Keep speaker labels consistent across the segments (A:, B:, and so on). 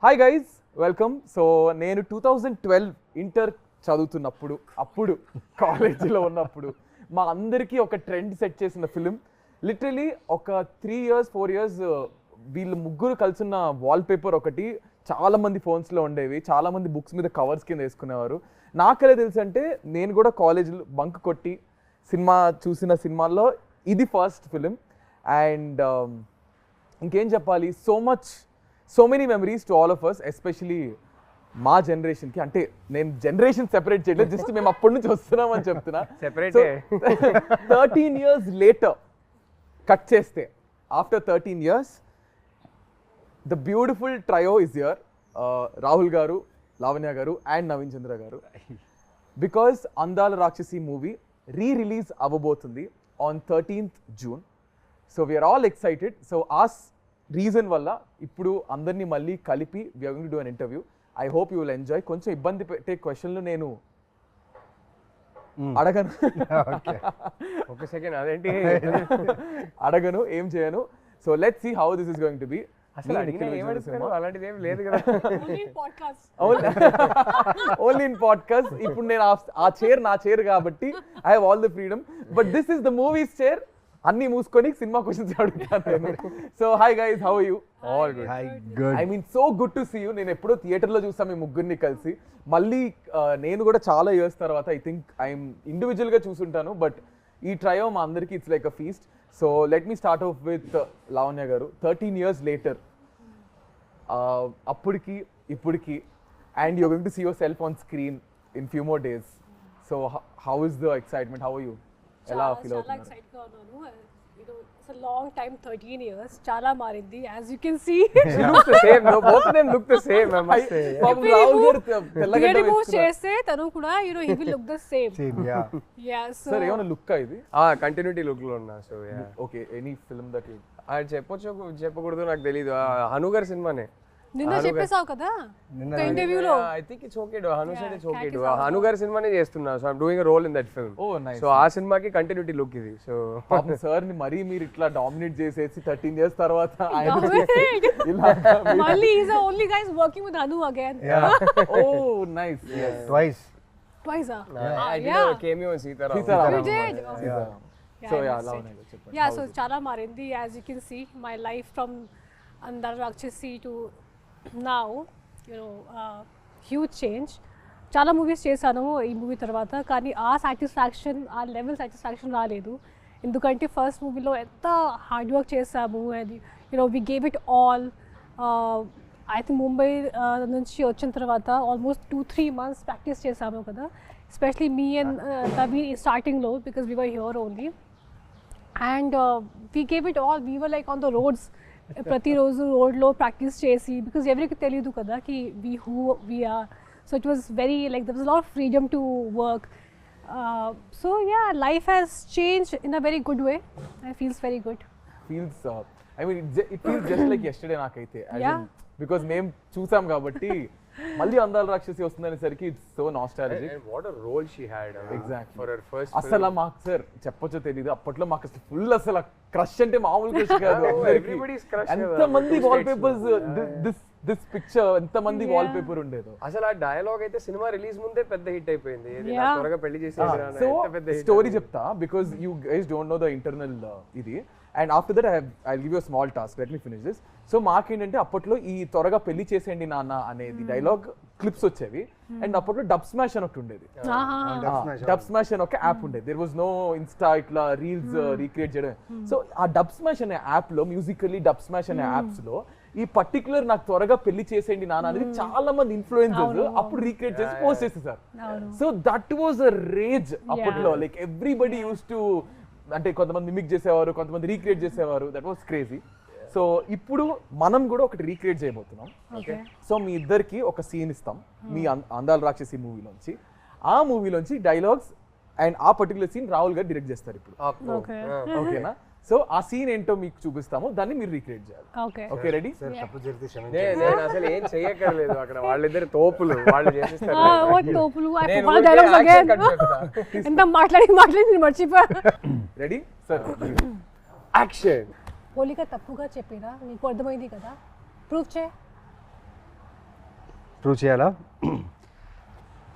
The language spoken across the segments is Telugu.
A: Hi guys, welcome. సో నేను 2012 ఇంటర్ చదువుతున్నప్పుడు, అప్పుడు కాలేజీలో ఉన్నప్పుడు మా అందరికీ ఒక ట్రెండ్ సెట్ చేసిన ఫిలిం. లిటరలీ ఒక 3 years 4 years వీళ్ళు ముగ్గురు కలిసిన వాల్పేపర్ ఒకటి చాలామంది ఫోన్స్లో ఉండేవి, చాలామంది బుక్స్ మీద కవర్స్ కింద వేసుకునేవారు. నాకెలా తెలుసు అంటే నేను కూడా కాలేజీలో బంక్ కొట్టి సినిమా చూసిన సినిమాల్లో ఇది ఫస్ట్ ఫిలిం. అండ్ ఇంకేం చెప్పాలి, so many memories to all of us, especially మా జనరేషన్కి. అంటే నేను జనరేషన్ సెపరేట్ చేయలేదు, జస్ట్ మేము అప్పటి నుంచి వస్తున్నామని చెప్తున్నా. 13 years later కట్ చేస్తే, after 13 years the beautiful trio is here. Rahul garu, Lavanya garu and Naveen చంద్ర గారు. Because Andala Rakshasi movie release అవ్వబోతుంది on 13th June. So we are all excited. So ఆ రీజన్ వల్ల ఇప్పుడు అందరినీ మళ్ళీ కలిపి we are going to do an interview. I hope you will enjoy. కొంచెం ఇబ్బంది పెట్టే క్వశ్చన్లు నేను అడగను,
B: ఒక సెకండ్ అదేంటి
A: అడగను, ఏం చేయను. So let's see how this is going to be.
B: అలాంటిది ఏం లేదు కదా,
A: ఓన్లీ ఇన్ పాడ్కాస్ట్. ఇప్పుడు నేను ఆ చైర్ నా చైర్ కాబట్టి I have all the freedom, but this is the movies chair. అన్ని మూసుకొని సినిమా క్వశ్చన్స్ అడుగుతాను. So hi guys, how are you?
B: All good.
A: I mean so good to see you. నేను ఎప్పుడో థియేటర్లో చూసాను మీ ముగ్గురిని కలిసి. మళ్ళీ నేను కూడా చాలా ఇయర్స్ తర్వాత ఐ థింక్ ఐఎమ్ ఇండివిజువల్గా చూసుంటాను, బట్ ఈ ట్రయో మా అందరికీ it's like a feast. So let me start off with Lavanya గారు. 13 years later, అప్పటికి ఇప్పటికి, and you're going to see yourself on screen in few more days. So how is the excitement? How are you? ఎలా ఫీల్ అవుతున్నారు?
C: It's a long time, 13 years. Chala marindi, as you can see.
B: She looks the same. No, both of them look the same, I must say.
C: Very move cheste tanu kuda, he will look the same. Yeah, so
A: sir, ఏమన్నా లుక్ ఇది?
B: కంటిన్యూటీ లుక్ లో ఉన్నా. So yeah,
A: okay. Any film that you
B: చెప్పకూడదు నాకు తెలీదు. హను గారి సినిమానే
C: నిన్న చెప్పేసావు కదా ఇంటర్వ్యూలో.
B: I think it's okay to. Hanu side it's okay to. Hanu గారి సినిమానే చేస్తున్నా. So I am doing a role in that film.
A: Oh nice.
B: So ఆ సినిమాకి కంటిన్యూటీ లుక్ ఇది. సో
A: పాపం సార్ ని మరీ మీరు ఇట్లా డామినేట్ చేసేసి 13 years తర్వాత
C: మళ్ళీ is the only guys working with Hanu again.
A: Oh nice.
C: Twice.
B: I did a cameo in Sitaram.
C: You did?
A: So yeah, Lavanya, చెప్పండి.
C: Yeah, so chala marindi, as you can see, my life from Andala Rakshasi to now, huge change. చాలా మూవీస్ చేశాను ఈ మూవీ తర్వాత, కానీ ఆ సాటిస్ఫాక్షన్, ఆ లెవెల్ సాటిస్ఫాక్షన్ రాలేదు. ఎందుకంటే ఫస్ట్ మూవీలో ఎంత హార్డ్ వర్క్ చేసాము, and we gave it all. I think Mumbai నుంచి వచ్చిన తర్వాత ఆల్మోస్ట్ 2-3 months ప్రాక్టీస్ చేసాము కదా, ఎస్పెషలీ మీ అండ్ నవీన్ స్టార్టింగ్లో, because we were here only. And we gave it all. We were like on the roads, ప్రతిరోజు రోడ్లో ప్రాక్టీస్ చేసి, బికాస్ ఎవరికి తెలియదు కదా కి we are. So it was very like there was lot of freedom to work. So yeah, life has change in a very good way. I feels very good.
A: Feels I mean it feels just like yesterday నాకైతే, బికాస్ మేము చూసాం కాబట్టి. మళ్ళీ అందాల రాక్షసి వస్తుందనేసరికి it's so nostalgic.
B: And what a role she had.
A: Exactly.
B: For her first
A: అసలు మాకు సార్ చెప్పొచ్చో తెలీదు, అప్పట్లో మాకు అసలు ఫుల్ అసలు క్రష్ అంటే మామూలు క్రష్ కాదు.
B: Everybody's crush.
A: ఎంతమంది వాల్ పేపర్స్, దిస్ పిక్చర్ ఎంతమంది వాల్ పేపర్ ఉండేదో.
B: అసలు ఆ డైలాగ్ అయితే సినిమా రిలీజ్ ముందే పెద్ద హిట్ అయిపోయింది. త్వరగా పెళ్లి చేసేది.
A: సో స్టోరీ చెప్తా, because you guys don't know the internal ఇది. And after that I'll give you small task. Let me finish this. So మాకేంటంటే అప్పట్లో ఈ త్వరగా పెళ్లి చేసేయండి నాన్న అనేది డైలాగ్ క్లిప్స్ వచ్చేవి. అండ్ అప్పట్లో డబ్ స్మాష్ అని ఒకటి ఉండేది. డబ్ స్మాష్ అని ఒక యాప్ ఉండేది. దేర్ వాజ్ నో ఇన్స్టా ఇట్లా రీల్స్ రీక్రియేట్ చేయడం. సో ఆ డబ్ స్మాష్ అనే యాప్ లో, మ్యూజికల్లీ డబ్ స్మాష్ అనే యాప్స్ లో ఈ పర్టికులర్ నాకు త్వరగా పెళ్లి చేసేయండి నాన్న అనేది చాలా మంది ఇన్ఫ్లుయెన్సర్స్ అప్పుడు రీక్రియేట్ చేసి పోస్ట్ చేసేసారు. So that was a rage అప్పట్లో. లైక్ ఎవ్రీబడి యూస్ టు, అంటే కొంతమంది మిమిక్ చేసేవారు, కొంతమంది రీక్రియేట్ చేసేవారు. That was crazy. సో ఇప్పుడు మనం కూడా ఒకటి రీక్రియేట్ చేయబోతున్నాం. సో మీ ఇద్దరికి ఒక సీన్ ఇస్తాం మీ అందాల రాక్షసి మూవీలోంచి. ఆ మూవీలోంచి డైలాగ్స్ అండ్ ఆ పర్టికులర్ సీన్ రాహుల్ గారు డైరెక్ట్ చేస్తారు ఇప్పుడు. ఓకేనా? సో ఆ సీన్ ఏంటో మీకు చూపిస్తాము, దాన్ని మీరు రీక్రియేట్ చేయాలి. Okay, ready?
B: నేను అసలు ఏం చెయ్యక్కర్లేదు, అక్కడ వాళ్ళిద్దరు తోపులు, వాళ్ళు చేసేస్తారు.
C: ఎంత మాట్లాడి మర్చిపోయా.
A: Ready sir?
C: యాక్షన్. పోలిక తప్పుగా చెప్పినా నీకు అర్థమైంది కదా, ప్రూఫ్ చే.
D: ప్రూవ్ చేయాలా?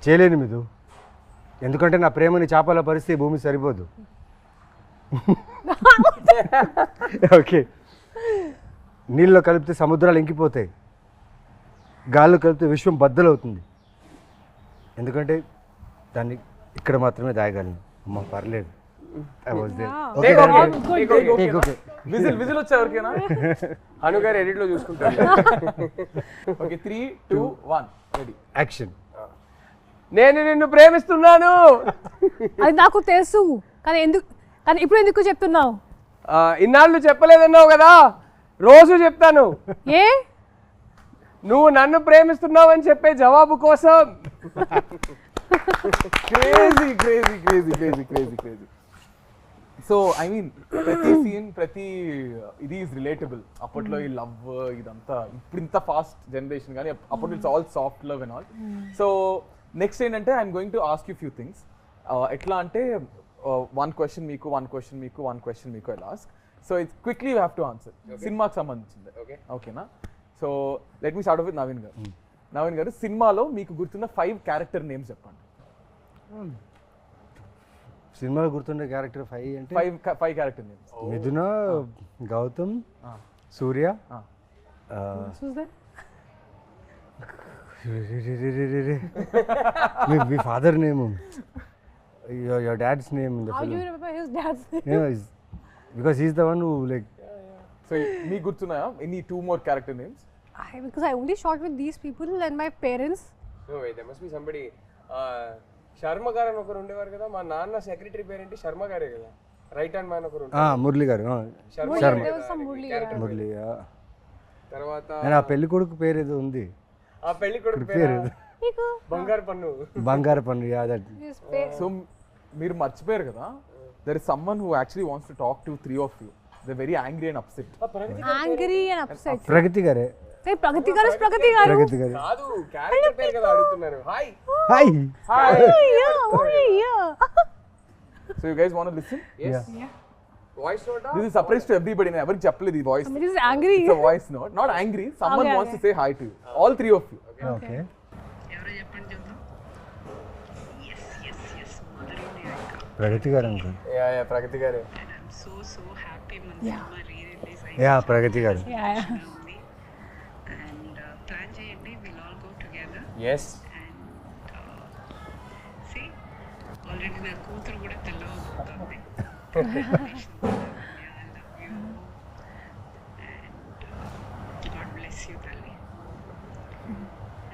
D: చేయలేను మీరు, ఎందుకంటే నా ప్రేమని చేపల పరిస్థితి భూమి సరిపోదు. ఓకే, నీళ్ళలో కలిపితే సముద్రాలు ఇంకిపోతాయి, గాల్లో కలిపితే విశ్వం బద్దలవుతుంది, ఎందుకంటే దాన్ని ఇక్కడ మాత్రమే దాయగలను. అమ్మ పర్లేదు.
A: విజిల్ వచ్చా ఎవరికైనా?
B: హను గారు ఎడిట్ లో చూసుకుంటారు.
A: Okay 3, 2, 1 ready
D: action.
B: నేను నిన్ను ప్రేమిస్తున్నాను.
C: అది నాకు తెలుసు, కానీ ఇప్పుడు ఎందుకు చెప్తున్నావు?
B: ఇన్నాళ్ళు చెప్పలేదన్నావు కదా, రోజు చెప్తాను.
C: ఏ?
B: నువ్వు నన్ను ప్రేమిస్తున్నావు అని చెప్పే జవాబు కోసం.
A: Crazy crazy crazy crazy crazy crazy. So I mean ప్రతి సీన్ ప్రతి ఇది ఈజ్ రిలేటబుల్. అప్పట్లో ఈ లవ్ ఇదంతా, ఇప్పుడు ఇంత ఫాస్ట్ జనరేషన్ కానీ అప్పట్లో it's all soft love and all. So next ఏంటంటే I'm going to ask you few things. ఎట్లా అంటే 1 question మీకు, 1 question మీకు, 1 question మీకు I ask. So it's quickly you have to answer. సినిమాకి సంబంధించింది. ఓకేనా? So let me start off with Naveen గారు. నవీన్ గారు, సినిమాలో మీకు గుర్తున్న 5 క్యారెక్టర్ నేమ్స్ చెప్పండి.
D: సినిమాలో గుర్తుండే క్యారెక్టర్ 5 అంటే
A: 5 క్యారెక్టర్ నేమ్స్.
D: మిథున, గౌతమ్, సూర్య, మీ father name, your dad's name in the
C: How
D: film.
C: do you remember his dad's name?
D: Yeah, because he's the one who like.
A: So మీకు గుర్తున్నాయా any 2 more character names?
C: Because I only shot with these people and my parents.
B: No wait, there must be somebody. Sharma గారు అని ఒకరు ఉండేవారు కదా, మా నాన్న సెక్రటరీ పేరేంటి? శర్మ గారే కదా, రైట్ హ్యాండ్ మ్యాన్ ఒకరు ఉంటారు.
D: మురళి గారు.
B: Sharma.
C: There was some Murli.
D: Murali.
B: తర్వాత
D: నేను ఆ పెళ్లి కొడుకు పేరు ఏదో ఉంది.
B: ఆ పెళ్లి కొడుకు పేరు
C: Niku.
B: బంగారు పన్ను.
D: బంగారు పన్ను. Yeah that.
A: సో మీరు మర్చిపోయారు కదా, there is someone who actually wants to talk to 3 of you. They're very angry and upset.
C: Angry and upset.
D: ప్రగతి గారే.
C: Hey, Pragati garu is Pragati garu.
D: ప్రగతి గారు.
B: కాదు, క్యారెక్టర్ పేరు కదా అడుగుతున్నారు. Hi.
D: Hi.
C: Yeah.
A: So you guys want to listen?
B: Yes. Voice note.
A: This is surprise to everybody. నేను ఎవరికి చెప్పలేదు ఈ voice.
C: This is angry.
A: It's a voice note. Not angry. Someone
C: Okay,
A: wants
C: okay.
A: to say hi to you. All 3 of you.
D: Okay. ప్రగతి గారు అంకుల్.
B: యా ప్రగతి గారు.
D: యా ప్రగతి గారు.
C: Yeah.
B: yes.
E: ఆల్రెడీ నా కూతురు కూడా తెల్లవబోతుంది. God bless you, Tali.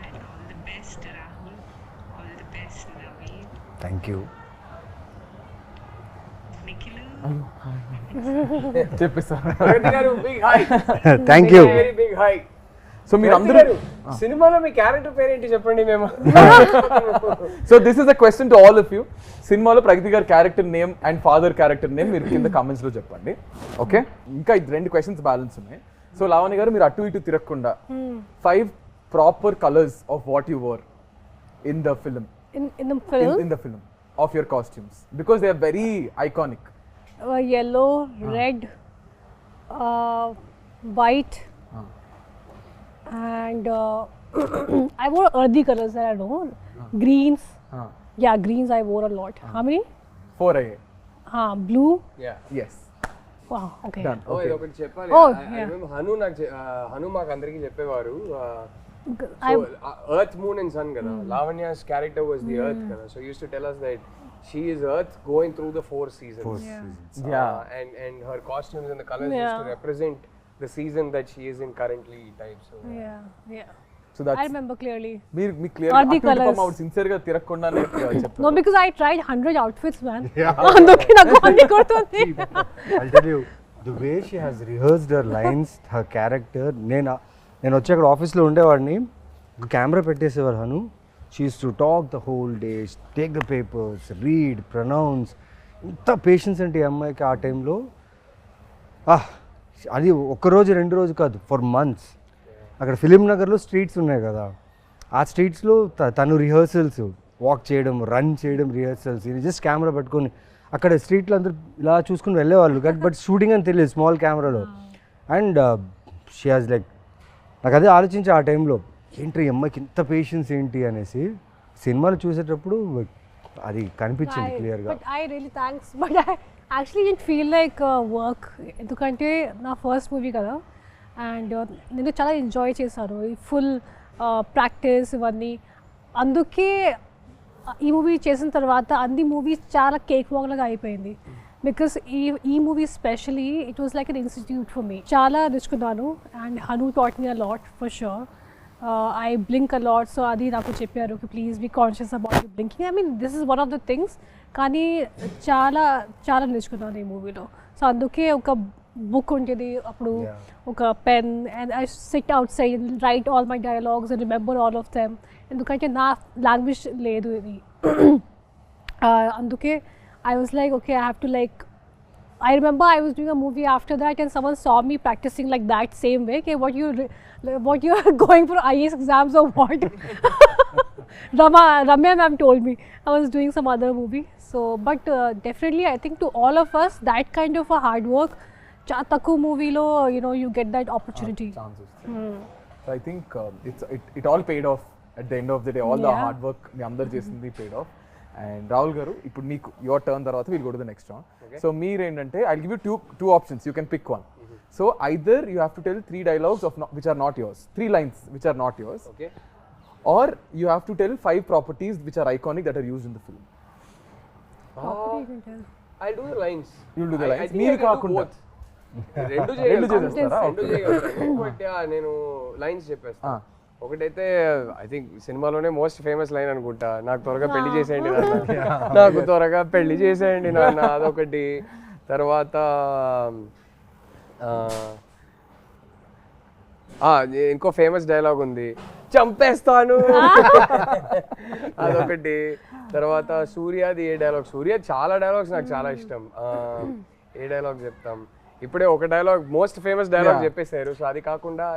E: And all the best, Rahul. All the best, Naveen.
D: Thank you.
E: Nikhilu.
A: చెప్పేసా?
B: ప్రగతి గారు big hi.
D: Thank you.
B: Very big hi.
A: So మీరు అందరూ
B: సినిమాలో మీ క్యారెక్టర్ పేరేంటి చెప్పండి మేము.
A: So this is a question to all of you. సినిమాలో ప్రగతి గారి character name and father character name మీరు కింద కామెంట్స్ లో చెప్పండి. ఓకే, ఇంకా 2 questions బ్యాలెన్స్ ఉన్నాయి. సో లావణ్య గారు, మీరు అటు ఇటు తిరగకుండా 5 proper colours of what you wore in the film.
C: In the film,
A: in the film of your costumes, because they are very iconic.
C: Yellow, red, white, and I wore earthy colors that I know. Greens. Yeah, greens I wore a lot. How many?
A: 4 అయ్యాయి.
C: Blue.
B: Yeah.
A: Yes.
C: Wow. Okay.
A: Done.
B: ఓ
A: Okay.
B: ఇది ఒకటి చెప్పాలి.
C: Oh,
B: I
C: yeah.
B: remember Hanu నాకు హను మాకు అందరికీ చెప్పేవారు.
C: I
B: earth moon and sun కదా, Lavanya's character was the earth కదా, so used to tell us that she is earth going through the 4 seasons.
A: Yeah.
B: And her costumes and the colors used to
C: Yeah.
B: represent the season that she is in currently type. So
C: yeah.
A: So that's
C: I remember clearly.
A: మీరు మీ clear
C: Or the colours.
A: Sincere గా తిరగకుండానే చెప్పండి.
C: No, because I tried 100 outfits, man. అందుకే నాకు అన్ని గుర్తుంది.
D: I'll tell you, the way she has rehearsed her lines, her character. నేను వచ్చి అక్కడ ఆఫీస్లో ఉండేవాడిని, కెమెరా పెట్టేసేవారు Hanu. She used to talk the whole day, take the papers, read, pronounce. ఇంత పేషెన్స్ అంటే ఈ అమ్మాయికి ఆ టైంలో. అది ఒక్కరోజు 2 రోజు కాదు, ఫర్ మంత్స్. అక్కడ ఫిలిం నగర్లో స్ట్రీట్స్ ఉన్నాయి కదా, ఆ స్ట్రీట్స్లో తను రిహర్సల్స్, వాక్ చేయడం, రన్ చేయడం, రిహర్సల్స్. ఇది జస్ట్ కెమెరా పట్టుకొని అక్కడ స్ట్రీట్లో అందరూ ఇలా చూసుకుని వెళ్ళేవాళ్ళు, బట్ షూటింగ్ అని తెలియదు స్మాల్ కెమెరాలో. అండ్ షీ హాజ్ లైక్, నాకు అదే ఆలోచించి ఆ టైంలో ఏంటి ఈ అమ్మాయికి ఇంత పేషెన్స్ ఏంటి అనేసి సినిమాలు చూసేటప్పుడు అది కనిపించింది క్లియర్గా.
C: But I really thanks, but I actually it feel like work, ఎందుకంటే నా ఫస్ట్ మూవీ కదా అండ్ నేను చాలా ఎంజాయ్ చేశాను ఈ ఫుల్ ప్రాక్టీస్ ఇవన్నీ. అందుకే ఈ మూవీ చేసిన తర్వాత అన్ని మూవీస్ చాలా కేక్ వాక్ లాగా అయిపోయింది. బికాస్ ఈ movie especially it was like an institute for me. చాలా నేర్చుకున్నాను and Hanu taught me a lot for sure. I blink a lot, so అది నాకు చెప్పారు please be conscious about you blinking. I mean this is one of the things, కానీ చాలా చాలా నేర్చుకున్నాను ఈ మూవీలో. సో అందుకే ఒక బుక్ ఉంటుంది అప్పుడు, ఒక pen, and I SIT out side right all my dialogues and remember all of them. ఎందుకంటే నా లాంగ్వేజ్ లేదు ఇది. అందుకే I was like, okay, I have to like, I remember I was doing a movie after that and someone saw me practicing like that same way. Okay, what you are going for IAS exams or what? Ramya ma'am told me I was doing some other movie. So, but definitely I think to all of us, that kind of a hard work, Chataku movie lo, you know, you get that opportunity.
A: So I think it all paid off at the end of the day. All the hard work మీ అందరు చేసింది paid off. And Rahul garu, ఇప్పుడు నీకు యువర్ టర్న్ తర్వాత we'll go to the next round. So మీరు ఏంటంటే I'll give you two options, you can pick one. So either you have to tell 3 dialogues which are not yours, 3 lines which are not yours,
B: Okay.
A: or you have to tell 5 properties which are iconic that are used in the film.
C: Property you can tell.
B: I'll do the lines.
A: You'll do the lines.
B: I think
A: మీరు
B: I can do
A: కాకుండా
B: both. రెండు
A: చేసేస్తారా?
B: చేయగలుగుతాను. బట్ నేను లైన్స్ చెప్పేస్తాను. ఒకటైతే ఐ థింక్ సినిమాలోనే మోస్ట్ ఫేమస్ లైన్ అనుకుంటా, నాకు త్వరగా పెళ్లి చేసేయండి నాన్న, నాకు త్వరగా పెళ్లి చేసేయండి నాన్న, అదొకటి. తర్వాత ఇంకో ఫేమస్ డైలాగ్ ఉంది, చంపేస్తాను, అదొకటి. తర్వాత సూర్యది ఏ డైలాగ్, సూర్య చాలా డైలాగ్స్ నాకు చాలా ఇష్టం. ఏ డైలాగ్ చెప్తాం, ఇప్పుడే ఒక డైలాగ్ మోస్ట్ ఫేమస్ డైలాగ్ చెప్పేశారు. సో అది కాకుండా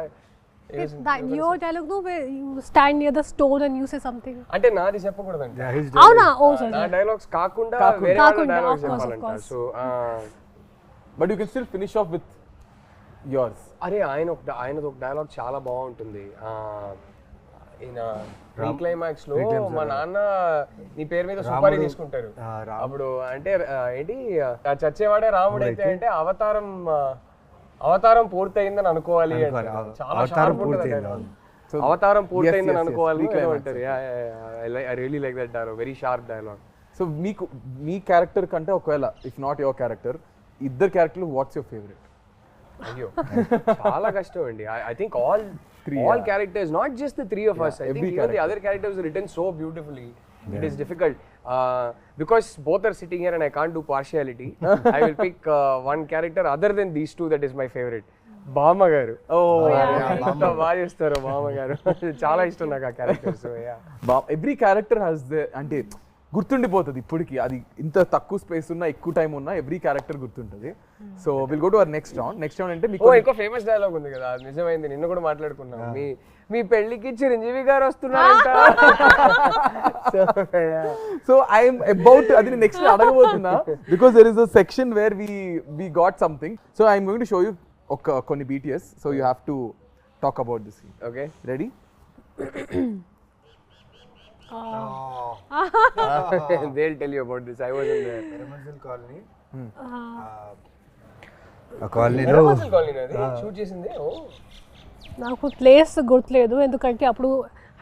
C: That your dialogue, no, where you stand near the stone and you say something.
B: అంటే నాది చెప్పకూడదండి.
C: అవునా? ఓ సారీ.
B: నా డైలాగ్స్ కాకుండా వేరే వాళ్ళ డైలాగ్స్ చెప్పాలంట. So
A: but you can still finish off with yours.
B: అరే ఆయనది ఒక డైలాగ్ చాలా బాగుంటుంది. ఈయన క్లైమాక్స్ లో మా నాన్న నీ పేరు మీద సుపారీ తీసుకుంటారు. అప్పుడు అంటే ఏంటి, చచ్చేవాడే రాముడు అయితే అంటే అవతారం పూర్తయిందని అనుకోవాలి. అవతారం పూర్తయిందని అనుకోవాలి అంటారు. I really like that dialogue, very sharp dialogue.
A: So మీకు మీ క్యారెక్టర్ కంటే ఒకవేళ ఇఫ్ నాట్ యువర్ క్యారెక్టర్, ఇద్దరు క్యారెక్టర్లు వాట్స్ యువర్ ఫేవరెట్?
B: అయ్యో చాలా కష్టం అండి. I think all characters, not just the 3 of us. I think even the other characters are written so beautifully. It is difficult because both are sitting here and I can't do partiality. I will pick one character other than these 2 that is my favorite. బామ్మ గారు. ఎంత బాగా చేస్తారు బామ్మ గారు, చాలా ఇష్టం నాకు ఆ character. So
A: every character has the, అంటే గుర్తుండిపోతుంది ఇప్పటికి. అది ఇంత తక్కువ స్పేస్ ఉన్నా ఎక్కువ టైం ఉన్నా ఎవ్రీ క్యారెక్టర్ గుర్తుంటుంది. So will go to our next round. Next round అంటే మీకు
B: ఇంకో ఫేమస్ డైలాగ్ ఉంది కదా, అది నిజమైంది, నిన్న కూడా మాట్లాడుకున్నాం. మీ పెళ్లికి చిరంజీవి గారు వస్తున్నారంట.
A: సో ఐఎమ్ అబౌట్ అది నెక్స్ట్ అడగబోతున్నా, because there is a section where we got something. So I'm going to show you కొన్ని BTS. So you have to talk about this. Okay, ready?
B: They'll tell you about this. I was in the
D: Permanent colony.
B: ఆ కాలనీలో షూట్ చేసింది.
C: నాకు ప్లేస్ గుర్తులేదు, ఎందుకంటే అప్పుడు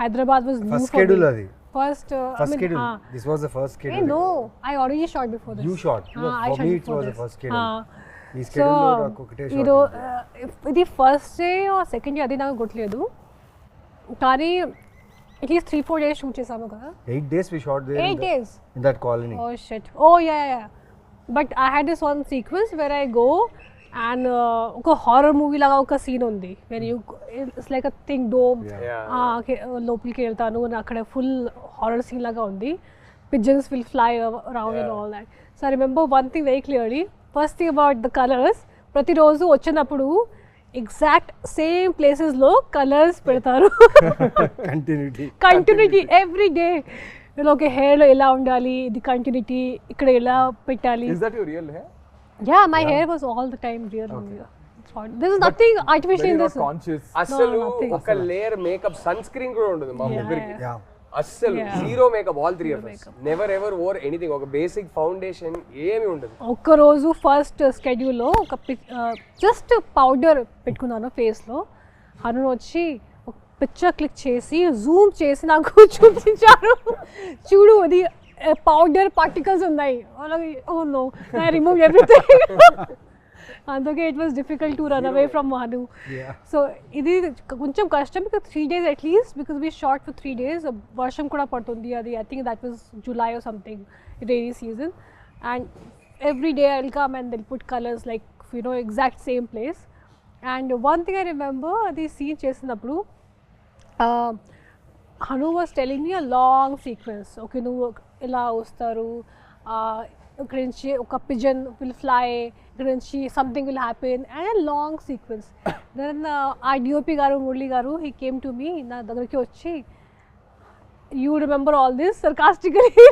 C: Hyderabad was new for me.
D: అది
C: first
D: schedule. This was the first schedule.
C: No, I already shot before this.
D: You shot.
C: I
D: For me it was the first schedule. ఈ
C: సో
D: schedule లో నాకు ఒకటే shot.
C: ఇది ఫస్ట్ డే సెకండ్ డే అది నాకు గుర్తులేదు, కానీ అట్లీస్ట్ 3-4 days షూట్ చేసాము కదా.
D: 8 days we shot there.
C: 8 days
D: in that colony.
C: Oh shit. Oh yeah. But I had this one sequence where I go and ఒక హారర్ మూవీ లాగా ఒక సీన్ ఉంది, when you it's like a thing dome. లోపలికి వెళ్తాను and అక్కడ ఫుల్ హారర్ సీన్ లాగా ఉంది. Pigeons will fly around and all that. So I remember one thing very clearly. First thing about the colors, ప్రతిరోజు వచ్చినప్పుడు ఎగ్జాక్ట్ సేమ్ ప్లేసెస్ లో కలర్స్ పెడతారు. Continuity every day. Okay, hair లో ఎలా ఉండాలి, ఇది కంటిన్యూటీ, ఇక్కడ ఎలా పెట్టాలి.
A: Is that your real hair?
C: Yeah, my hair was all the time real. There is nothing artificial
A: Very
C: in
A: not
C: this.
A: conscious.
B: అసలు
C: nothing.
B: ఒక లేయర్ మేకప్ సన్ స్క్రీన్ కూడా ఉండదు మా ముగ్గురికి
D: యా
B: అస్సలు
C: Yeah.
B: Zero makeup all three of us never ever or anything ఒక బేసిక్ ఫౌండేషన్ ఏమీ ఉండదు
C: ఒక్కరోజు ఫస్ట్ స్కెడ్యూల్లో ఒక జస్ట్ పౌడర్ పెట్టుకున్నాను ఫేస్లో. హను వచ్చి ఒక పిక్చర్ క్లిక్ చేసి జూమ్ చేసి నాకు చూపించారు, చూడు అది పౌడర్ పార్టికల్స్ ఉన్నాయి. Oh no I remove everything. అందుకే it was difficult to run away from Hanu. So ఇది కొంచెం కష్టం, because 3 days at least, because we shot for 3 days. వర్షం కూడా పడుతుంది, అది I think that was July or something, rainy season. And every day I'll come and they'll put colours like exact same place. And one thing I remember, అది సీన్ చేసినప్పుడు Hanu was telling me a long sequence. Okay నువ్వు ఇలా వస్తారు, ఇక్కడ నుంచి ఒక పిజన్ విల్ ఫ్లై, ఇక్కడ నుంచి something will happen, and long sequence. Then ఆ డిఓపి గారు మురళి గారు హీ కేమ్ టు మీ, నా దగ్గరికి వచ్చి, you remember all this sarcastically.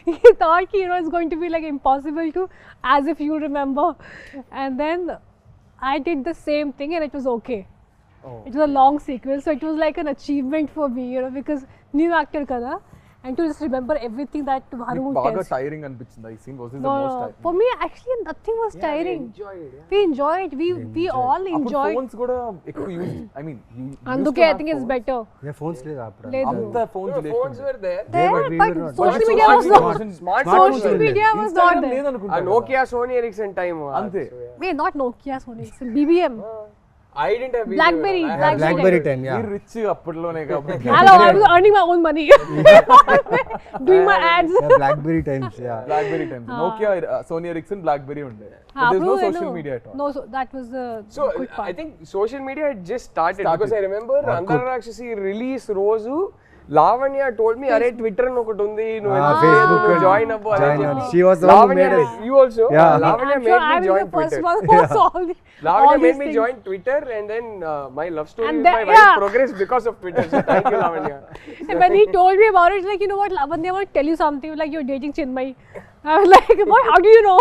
C: He thought it's going to be like impossible to, as if you remember. And then I did the same thing and it was okay. It was a long sequence, so it was like an achievement for me, because new actor kada, and to just remember everything that Haru
A: బాగా
C: tells.
A: టైరింగ్ అనిపించింది ఈ scene. Was this the
C: No,
A: most
C: no,
A: tiring?
C: for me actually nothing was tiring. We enjoyed. We all enjoyed.
A: Phones కూడా ఎక్కువ యూజ్, ఐ మీన్
C: అందుకే I think it's better.
D: Yeah phones లేదు అప్పుడు
C: లేదు.
A: అంత phones
B: phones were there
C: There,
D: but we
C: but
D: were not.
C: social
B: But
C: media was
B: smartphones-
C: not.
B: smartphones
C: Social
B: were
C: media was not there.
A: లేదనుకుంటా.
B: నోకియా సోనీ ఎరిక్సన్ టైమ్
A: అంతే.
C: Wait, not Nokia, Sony, it's BBM.
B: I didn't have
C: Blackberry,
B: I had
C: Blackberry.
D: Blackberry time yeah
A: మీరు రిచ్ అప్పట్లోనే కాబట్టి.
C: Hello, I was earning my own money, doing my ads.
D: BlackBerry times yeah
A: BlackBerry times, Nokia, Sony Ericsson, BlackBerry ఉండే.
C: हाँ,
A: There's no
C: bro,
A: social
C: no.
A: media at all.
C: No, so that was the
B: So
C: good part.
B: I think social media had just started. Because I remember Andala Rakshasi release రోజు లావణ్య told me, అరే ట్విట్టర్ అని ఒకటి ఉంది, నువ్వు
D: Facebook
B: జాయిన్ అవ్వు అని
D: join
B: చెప్పి.
D: అవ్వు. She was the one who
B: Lavanya
D: made us.
B: you also
D: Yeah.
B: Lavanya
C: I'm
B: made
C: sure
B: me
C: I was
B: join
C: the first
B: Twitter.
C: one who saw all the
B: Lavanya
C: all
B: made
C: these
B: me
C: things.
B: join Twitter, and then my love story
C: And
B: with
C: then-
B: my wife
C: yeah.
B: progressed because of Twitter. So thank you, Lavanya.
C: And when he told me about it, like, you know what, Lavanya, I want to tell you something, like you're dating Chinmay. I was like, boy, how do you know?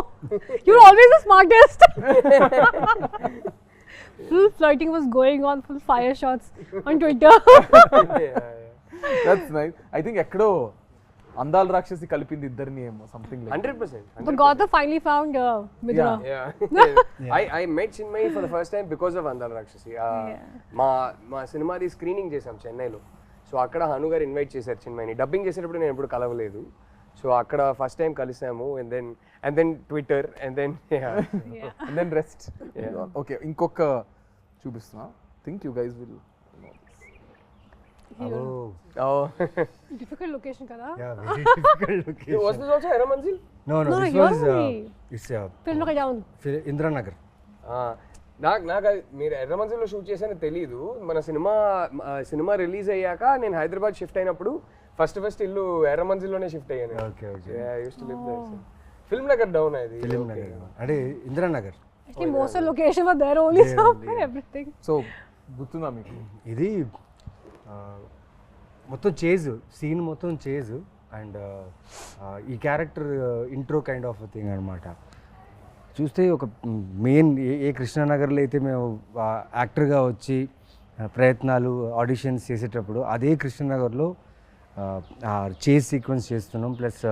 C: You're always the smartest. Full flirting was going on, full fire shots on Twitter.
A: That's nice. I think ఎక్కడో అందాల రాక్షసి కలిపింది ఇద్దరిని ఏమో, something like
B: 100%.
C: But Gautam finally found Midra.
B: Yeah. I met Chinmay for the first time because of Andala Rakshasi. మా సినిమాది స్క్రీనింగ్ చేసాం చెన్నైలో. సో అక్కడ హను గారు ఇన్వైట్ చేశారు చిన్మయ్ని. డబ్బింగ్ చేసేటప్పుడు నేను ఎప్పుడు కలవలేదు. సో అక్కడ ఫస్ట్ టైం కలిసాము. And then Twitter and then
A: and then rest. Okay, ఇంకొక చూపిస్తున్నా. Think you guys will
C: Difficult location, kada?
D: Yeah very difficult location
B: was this also Erramanzil?
D: No
C: No,
D: this
C: you're
D: was
C: only-
D: it's
C: Film look down.
D: Indranagar.
B: నాకు మీరు ఎర్రమంజిల్లో షూట్ చేశానో తెలీదు. మన సినిమా రిలీజ్ అయ్యాక నేను హైదరాబాద్ షిఫ్ట్ అయినప్పుడు ఫస్ట్ ఇల్లు ఎర్రమంజిల్లోనే షిఫ్ట్ అయ్యాను.
D: Okay okay
B: film Nagar down అది.
D: ఫిలిం నగర్ అంటే Indranagar.
C: Actually, most of the location were there only, so everything.
A: So గుర్తుందా మీకు?
D: ఇది మొత్తం చేజ్ సీన్ మొత్తం చేజ్ అండ్ ఈ character intro kind of thing అనమాట. చూస్తే ఒక మెయిన్ ఏ కృష్ణానగర్లో అయితే మేము యాక్టర్గా వచ్చి ప్రయత్నాలు ఆడిషన్స్ చేసేటప్పుడు అదే కృష్ణానగర్లో చేజ్ సీక్వెన్స్ చేస్తున్నాం. ప్లస్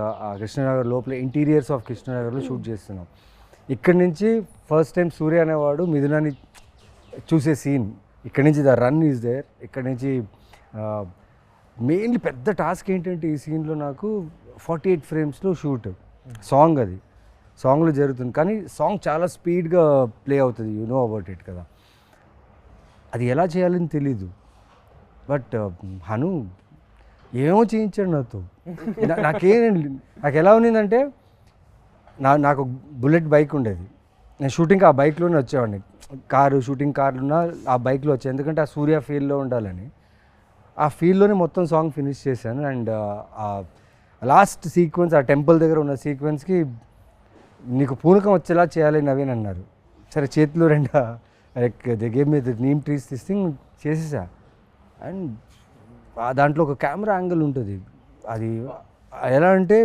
D: కృష్ణానగర్ లోపల ఇంటీరియర్స్ ఆఫ్ కృష్ణానగర్లో షూట్ చేస్తున్నాం. ఇక్కడి నుంచి ఫస్ట్ టైం సూర్య అనేవాడు మిథునాన్ని చూసే సీన్. ఇక్కడి నుంచి ద రన్ ఈజ్ దేర్. ఇక్కడి నుంచి మెయిన్లీ పెద్ద టాస్క్ ఏంటంటే ఈ సీన్లో నాకు 48 ఫ్రేమ్స్లో షూట్. సాంగ్ అది సాంగ్లో జరుగుతుంది, కానీ సాంగ్ చాలా స్పీడ్గా ప్లే అవుతుంది. యు నో అబౌట్ ఇట్ కదా. అది ఎలా చేయాలని తెలీదు. బట్ హను ఏమో చేయించాడు నాతో. నాకు ఎలా ఉన్నిందంటే నాకు బుల్లెట్ బైక్ ఉండేది. నేను షూటింగ్ ఆ బైక్లోనే వచ్చేవాడిని. షూటింగ్ కార్లున్నా ఆ బైక్లో వచ్చాను, ఎందుకంటే ఆ సూర్య ఫీల్డ్లో ఉండాలని. ఆ ఫీల్డ్లోనే మొత్తం సాంగ్ ఫినిష్ చేశాను. అండ్ లాస్ట్ సీక్వెన్స్ ఆ టెంపుల్ దగ్గర ఉన్న సీక్వెన్స్కి నీకు పూనకం వచ్చేలా చేయాలి నవీన్ అన్నారు. సరే చేతిలో దే గేమ్ మీద నీమ్ ట్రీస్ థింగ్ చేసేసా. అండ్ దాంట్లో ఒక కెమెరా యాంగిల్ ఉంటుంది. అది ఎలా అంటే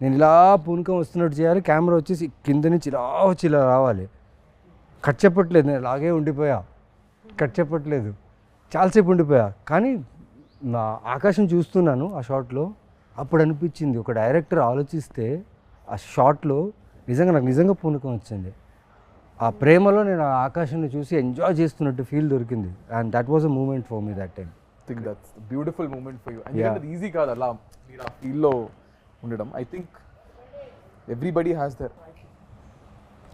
D: నేను ఇలా పూనకం వస్తున్నట్టు చేయాలి, కెమెరా వచ్చేసి కింద నుంచి ఇలా వచ్చి ఇలా రావాలి. కట్ చెప్పట్లేదు, నేను అలాగే ఉండిపోయా, కట్ చెప్పట్లేదు, చాలాసేపు ఉండిపోయా. కానీ నా ఆకాశం చూస్తున్నాను ఆ షాట్లో, అప్పుడు అనిపించింది ఒక డైరెక్టర్ ఆలోచిస్తే ఆ షాట్లో నాకు నిజంగా పూనకం వచ్చింది. ఆ ప్రేమలో నేను ఆ ఆకాశాన్ని చూసి ఎంజాయ్ చేస్తున్నట్టు ఫీల్ దొరికింది. And that was a moment for me that time.
A: Think that's beautiful moment for you. ఎందుకంటే అది ఈజీ కాదు అలా మీరు ఆ ఫీల్లో ఉండడం. I think everybody has there.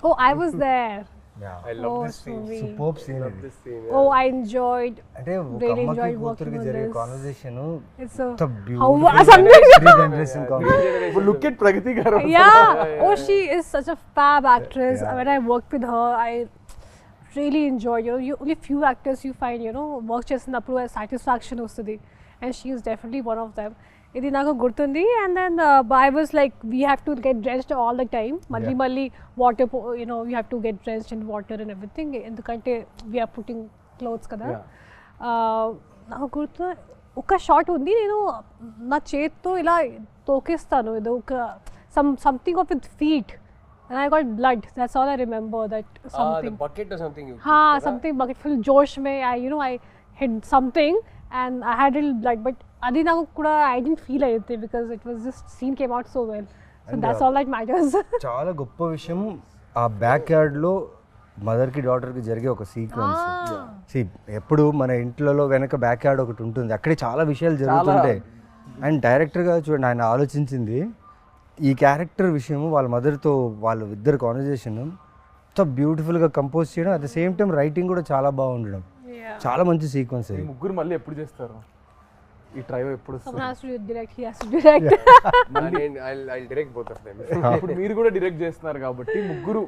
C: Oh, I was there.
B: I love
C: Oh,
B: this scene.
C: sweet.
D: Super scene.
B: This scene.
C: Oh, I enjoyed.
D: అంటే ఒక
C: Really
D: అమ్మకి
C: enjoyed
D: కూతురికి
C: working on
D: జరిగే
C: this.
D: Conversation
C: It's a
D: beautiful
C: something.
D: Generation conversation.
A: Look at Pragathi garu.
C: Yeah. Oh, she is such a fab actress.
D: Yeah.
C: When I worked with her, I really enjoyed. Only few actors you find, work చేసినప్పుడు satisfaction వస్తుంది, and she is definitely one of them. ఇది నాకు గుర్తుంది. And then I was like, we have to get drenched all the time. మళ్ళీ water, you have to get drenched in water and everything. ఎందుకంటే we are putting clothes కదా. నాకు గుర్తు ఒక షాట్ ఉంది, నేను నా చేత్తో ఇలా తోకేస్తాను, ఏదో ఒక something of with feet, and I got blood. That's all I remember. That something.
B: The bucket or something.
C: Something bucket full josh mein. I hit something and I had a little blood, but adi naku kuda I didn't feel anything because it was just scene came out so well. So and that's all that matters.
D: చాలా గొప్ప విషయం ఆ బ్యాక్ యార్డ్లో మదర్కి డాటర్కి జరిగే ఒక సీక్వెన్స్. ఎప్పుడు మన ఇంట్లో వెనక బ్యాక్ యార్డ్ ఒకటి ఉంటుంది, అక్కడే చాలా విషయాలు జరుగుతుంటాయి. అండ్ డైరెక్టర్గా చూడండి, ఆయన ఆలోచించింది ఈ క్యారెక్టర్ విషయం, వాళ్ళ మదర్తో వాళ్ళ ఇద్దరు కాన్వర్జేషన్ ఎంత బ్యూటిఫుల్గా కంపోజ్ చేయడం, at the same time writing కూడా చాలా బాగుండడం. చాలా మంచి సీక్వెన్స్.
A: ముగ్గురు మళ్ళీ ఎప్పుడు చేస్తారు ఈ ట్రైవ్? ఎప్పుడు
C: someone has to direct, he has to direct.
B: I'll direct both of them.
A: ఇప్పుడు మీరు కూడా డైరెక్ట్ చేస్తున్నారు కాబట్టి ముగ్గురు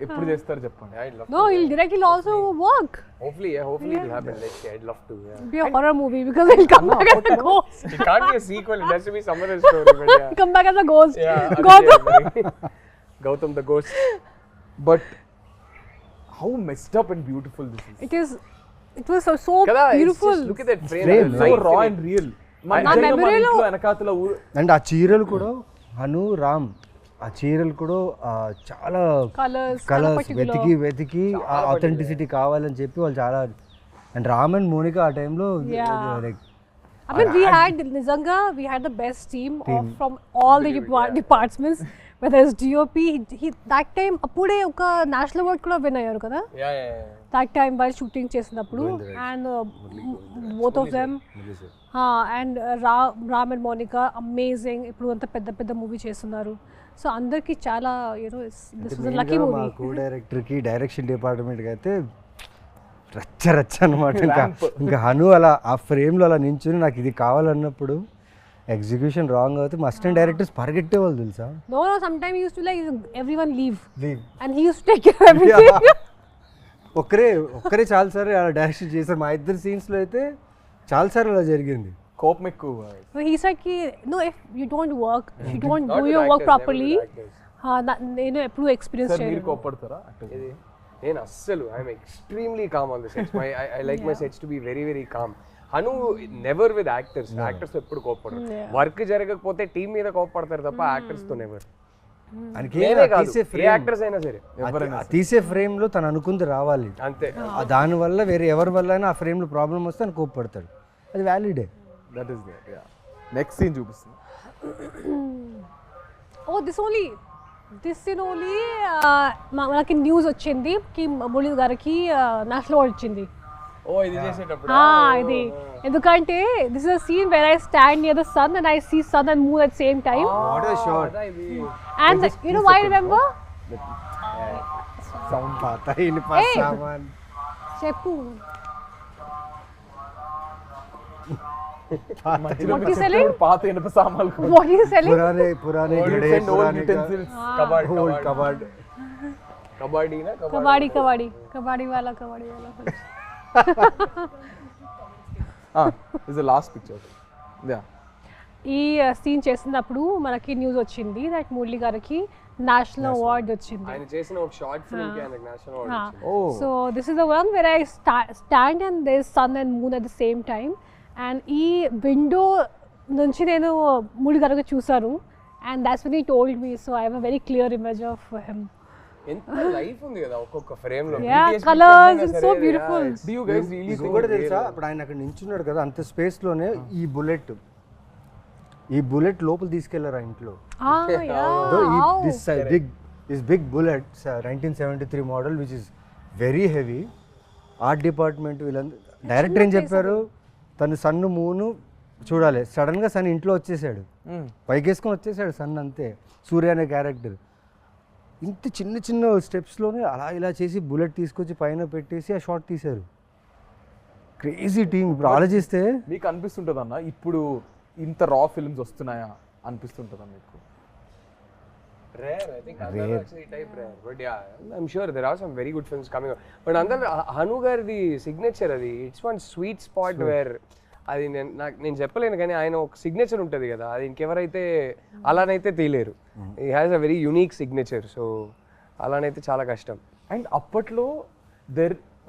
A: ఎప్పుడు చేస్తారు చెప్పండి.
B: I'd love
C: No, he'll direct, he'll also work.
B: Hopefully it'll happen. Let's see. I'd love to. Yeah.
C: It'll be a horror movie because he'll come back as a ghost.
B: It can't be a sequel. It has to be some other story. But yeah.
C: Come back as a ghost.
B: Yeah. Gautam the ghost.
A: But how messed up and beautiful this is.
C: It was so
B: Kada,
C: beautiful.
B: just look at that frame.
D: Frame,
A: So raw and real. మన
C: memory లో
A: వెనకాతల
D: అండ్ ఆ చీరలు కూడా హను రామ్, ఆ చీరలు కూడా చాలా కలర్స్ వెతికి ఆ ఆథెంటిసిటీ కావాలని చెప్పి వాళ్ళు చాలా. అండ్ రామ్ అండ్ మోనిక ఆ టైంలో
C: I mean, we had the best team from all the departments, whether it's DOP, he that time appude oka national award kuda win ayyaru kada.
B: Yeah.
C: That time while shooting chesinappudu, and both of them and Ram and Monica amazing. Ippudu anta pedda movie chestunaru. So andarki chala, this was a lucky movie.
D: మా కో డైరెక్టర్ కి డైరెక్షన్ డిపార్ట్మెంట్ కి అయితే రచ్చ అనమాట. ఇంకా హను అలా ఆ ఫ్రేమ్లో అలా నించుని నాకు ఇది కావాలన్నప్పుడు ఎగ్జిక్యూషన్ రాంగ్ అవుతే మా అసిస్టెంట్ డైరెక్టర్స్ పరిగెట్టేవాళ్ళు తెలుసా.
C: No, sometimes he used to like everyone leave. And he used to take care of everything.
D: ఒక్కరే చాలాసార్లు అలా డైరెక్షన్ చేశారు. మా ఇద్దరు సీన్స్లో అయితే చాలాసార్లు అలా జరిగింది.
A: కోపం ఎక్కువ.
C: He said no, if you don't work, if you don't
B: Not
C: do
B: with
C: your work
B: actors,
C: properly,
B: never with actors.
C: నేను ఎప్పుడు ఎక్స్పీరియన్స్
A: సార్ మీరు
C: చేయలేదు.
A: కోపడతారా?
B: నేను అస్సలు I'm extremely calm on the sets. I like my sets to be very very calm. Hanu never with actors. Actors ఎప్పుడు కోపడరు. వర్క్ జరగకపోతే టీం మీద కోపడతారు తప్ప యాక్టర్స్ తో నెవర్. యాక్టర్స్ అయినా సరే
D: తీసే ఫ్రేమ్ లో తను అనుకుంది రావాలి
B: అంతే.
D: దానివల్ల వేరే ఎవరి వల్ల అయినా ఆ ఫ్రేమ్ లో ప్రాబ్లం వస్తే అని కోపడతాడు. అది వ్యాలిడే.
A: That is there. Yeah. Next scene చూపిస్తుంది.
C: This scene only మనకి న్యూస్ వచ్చింది కి మురళి గారికి నేషనల్ అవార్డ్ వచ్చింది.
B: ఇది చేసేటప్పుడు
C: ఇది ఎందుకంటే this is a scene where I stand near the sun and I see sun and moon at the same time.
D: What a shot.
C: And you know why I remember?
D: Sound pata in pasaman.
C: చెప్పు.
A: What is selling? పాత ఇనుప సామాన్లు.
C: What is selling?
D: పురానే
B: కబడ్
C: కబడ్డీ వాలా.
A: This is the last picture. Yeah.
C: ఈ సీన్ చేసినప్పుడు మనకి న్యూస్ వచ్చింది దట్ మురళి గారికి నేషనల్ అవార్డ్ వచ్చింది.
B: ఆయన చేసిన ఒక షార్ట్ ఫిల్మ్ కి ఆయనకి నేషనల్ అవార్డ్ వచ్చింది.
C: So this is the one where I stand and there is sun and moon at the same time. And ఈ విండో నుంచి నేను మురళి గారికి చూసాను. And that's when he told me. So I have a very clear image of him.
B: ఎంత లైఫ్ ఉంది కదా ఒక్కొక్క ఫ్రేమ్ లో.
C: Yeah, colours, it's so beautiful.
A: Do you guys really think
D: కూడా తెలుసా ఇప్పుడు ఆయన అక్కడ నించున్నాడు కదా అంత స్పేస్ లోనే ఈ బుల్లెట్ లోపల తీసుకెళ్లారు ఆ ఇంట్లో. This big bullet, 1973 model, which is very heavy. Art department వీళ్ళందరూ డైరెక్టర్ ఏం చెప్పారు, తను సన్ను మూను చూడాలి, సడన్గా సన్ ఇంట్లో వచ్చేసాడు, పైకేసుకొని వచ్చేసాడు సన్, అంతే. సూర్య అనే క్యారెక్టర్ ఇంత చిన్న చిన్న స్టెప్స్లోనే అలా ఇలా చేసి బుల్లెట్ తీసుకొచ్చి పైన పెట్టేసి ఆ షాట్ తీశారు. Crazy team. ఇప్పుడు ఆలోచిస్తే
A: మీకు అనిపిస్తుంటుంది అన్న ఇప్పుడు ఇంత రా ఫిల్మ్స్ వస్తున్నాయా అనిపిస్తుంటుందా మీకు?
B: Rare, I think Andala Rakshasi type rare, but yeah, I'm sure there are some very good films coming up. But Andala Hanu gardi signature adi, it's one sweet spot where అది నేను చెప్పలేను కానీ ఆయన ఒక సిగ్నేచర్ ఉంటుంది కదా, అది ఇంకెవరైతే అలానైతే తీయలేరు. He has a very unique signature, so అలానైతే చాలా కష్టం.
A: అండ్ అప్పట్లో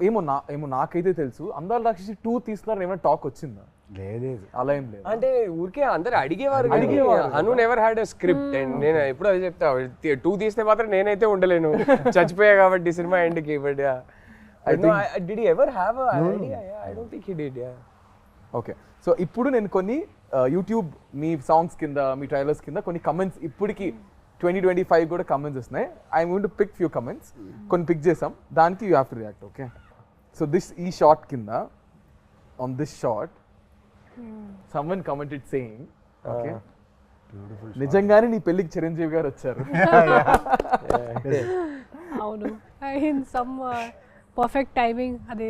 A: ఏమో నాకైతే తెలుసు అందాల రాక్షసి 2 తీస్తున్నారని ఏమైనా టాక్ వచ్చిందా?
D: లేదు,
A: అలా ఏం లేదు.
B: అంటే ఊరికే అందరు అడిగేవారు. Anu never had a script. And నేను ఎప్పుడు అది చెప్తా, 2 తీస్తే మాత్రం నేనైతే ఉండలేను, చచ్చిపోయా కాబట్టి సినిమా ఎండ్కి. But did he ever have a idea? Yeah, I don't think he did. Yeah.
A: Okay, so ఇప్పుడు నేను కొన్ని యూట్యూబ్ మీ సాంగ్స్ కింద మీ ట్రైలర్స్ కింద కొన్ని కమెంట్స్ ఇప్పటికి 2025 కూడా కమెంట్స్ వస్తున్నాయి. I'm going to pick few comments. కొన్ని పిక్ చేసాం, దానికి you have to react. Okay, so ఈ షార్ట్ కింద on this short someone commented saying, okay, నిజంగానే నీ పెళ్ళికి చిరంజీవి గారు వచ్చారు.
C: అవును, ఇన్ సమ్ పర్ఫెక్ట్ టైమింగ్ అదే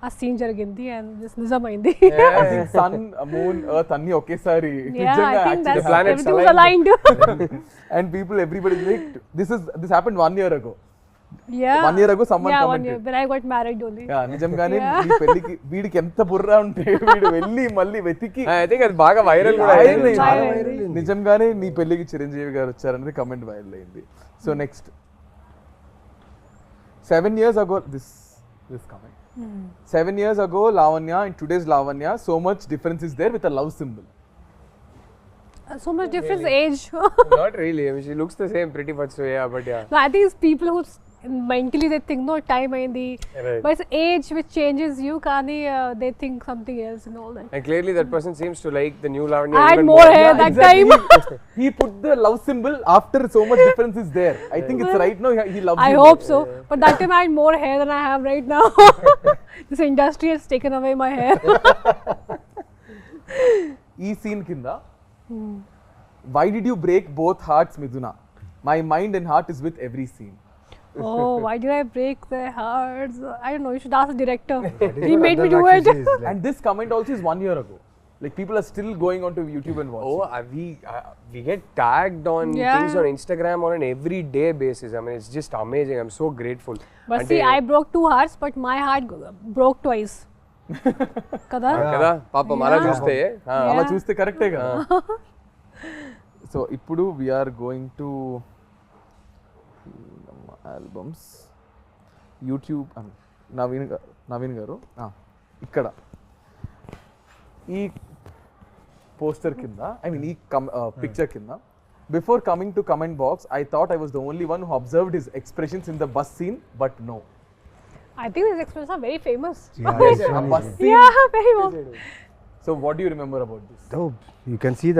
C: ఆ సీన్ జరిగింది అండ్ దిస్ నిజమైంది.
A: సన్ మూన్ ఎర్త్ అన్ని ఒకేసారి and people everybody like this happened 1 year ago.
C: Yeah,
A: 1 year ago someone commented.
C: 1 year when I got married only.
A: నిజంగానే నీ పెళ్ళికి వీడికి ఎంత బుర్ర ఉంటే వీడు వెళ్ళి మళ్ళీ వెతికి
B: I think అది బాగా వైరల్ కూడా
A: అయింది. నిజంగానే నీ పెళ్ళికి చిరంజీవి గారు వచ్చారనేది కమెంట్ వైరల్ అయింది. So next 7 years ago this comment. 7 years ago Lavanya and today's Lavanya, so much difference is there with a love symbol.
C: So much difference age.
B: Not really. I mean, she looks the same pretty much, so yeah, but yeah.
C: No, I think it's people who mentally they think no time ayindi,
B: Right.
C: but it's age which changes you, kani they think something else and all that.
B: And clearly that person seems to like the new Lavanya
C: I had
B: even
C: more hair that
A: Exactly.
C: time.
A: He put the love symbol after so much difference is there. I think it's right now he loves
C: I
A: you.
C: hope so, but that time I had more hair than I have right now. This industry has taken away my hair.
A: ఈ సీన్ కింద why did you break both hearts, Miduna? My mind and heart is with every scene.
C: Oh, why did I break their hearts? I don't know, you should ask the director. He made me do it.
A: And this comment also is 1 year ago. Like people are still going onto YouTube and watching.
B: Oh, we get tagged on things on Instagram on an everyday basis. I mean, it's just amazing. I'm so grateful.
C: But see, I broke 2 hearts, but my heart broke twice. Kada?
B: Kada? Papa, mala chuste.
A: అలా చూస్తే కరెక్టే కదా. సో ఇప్పుడు we are going to albums YouTube Naveen గారు ఇక్కడ ఈ పోస్టర్ కింద ఐ మీన్ ఈ పిక్చర్ కింద before coming to comment box I thought I was the only one who observed his expressions in the bus scene but no.
C: I think these expressions are very famous.
A: Bus scene.
C: Yeah, very famous.
A: So what do you remember about this?
D: Oh, you can see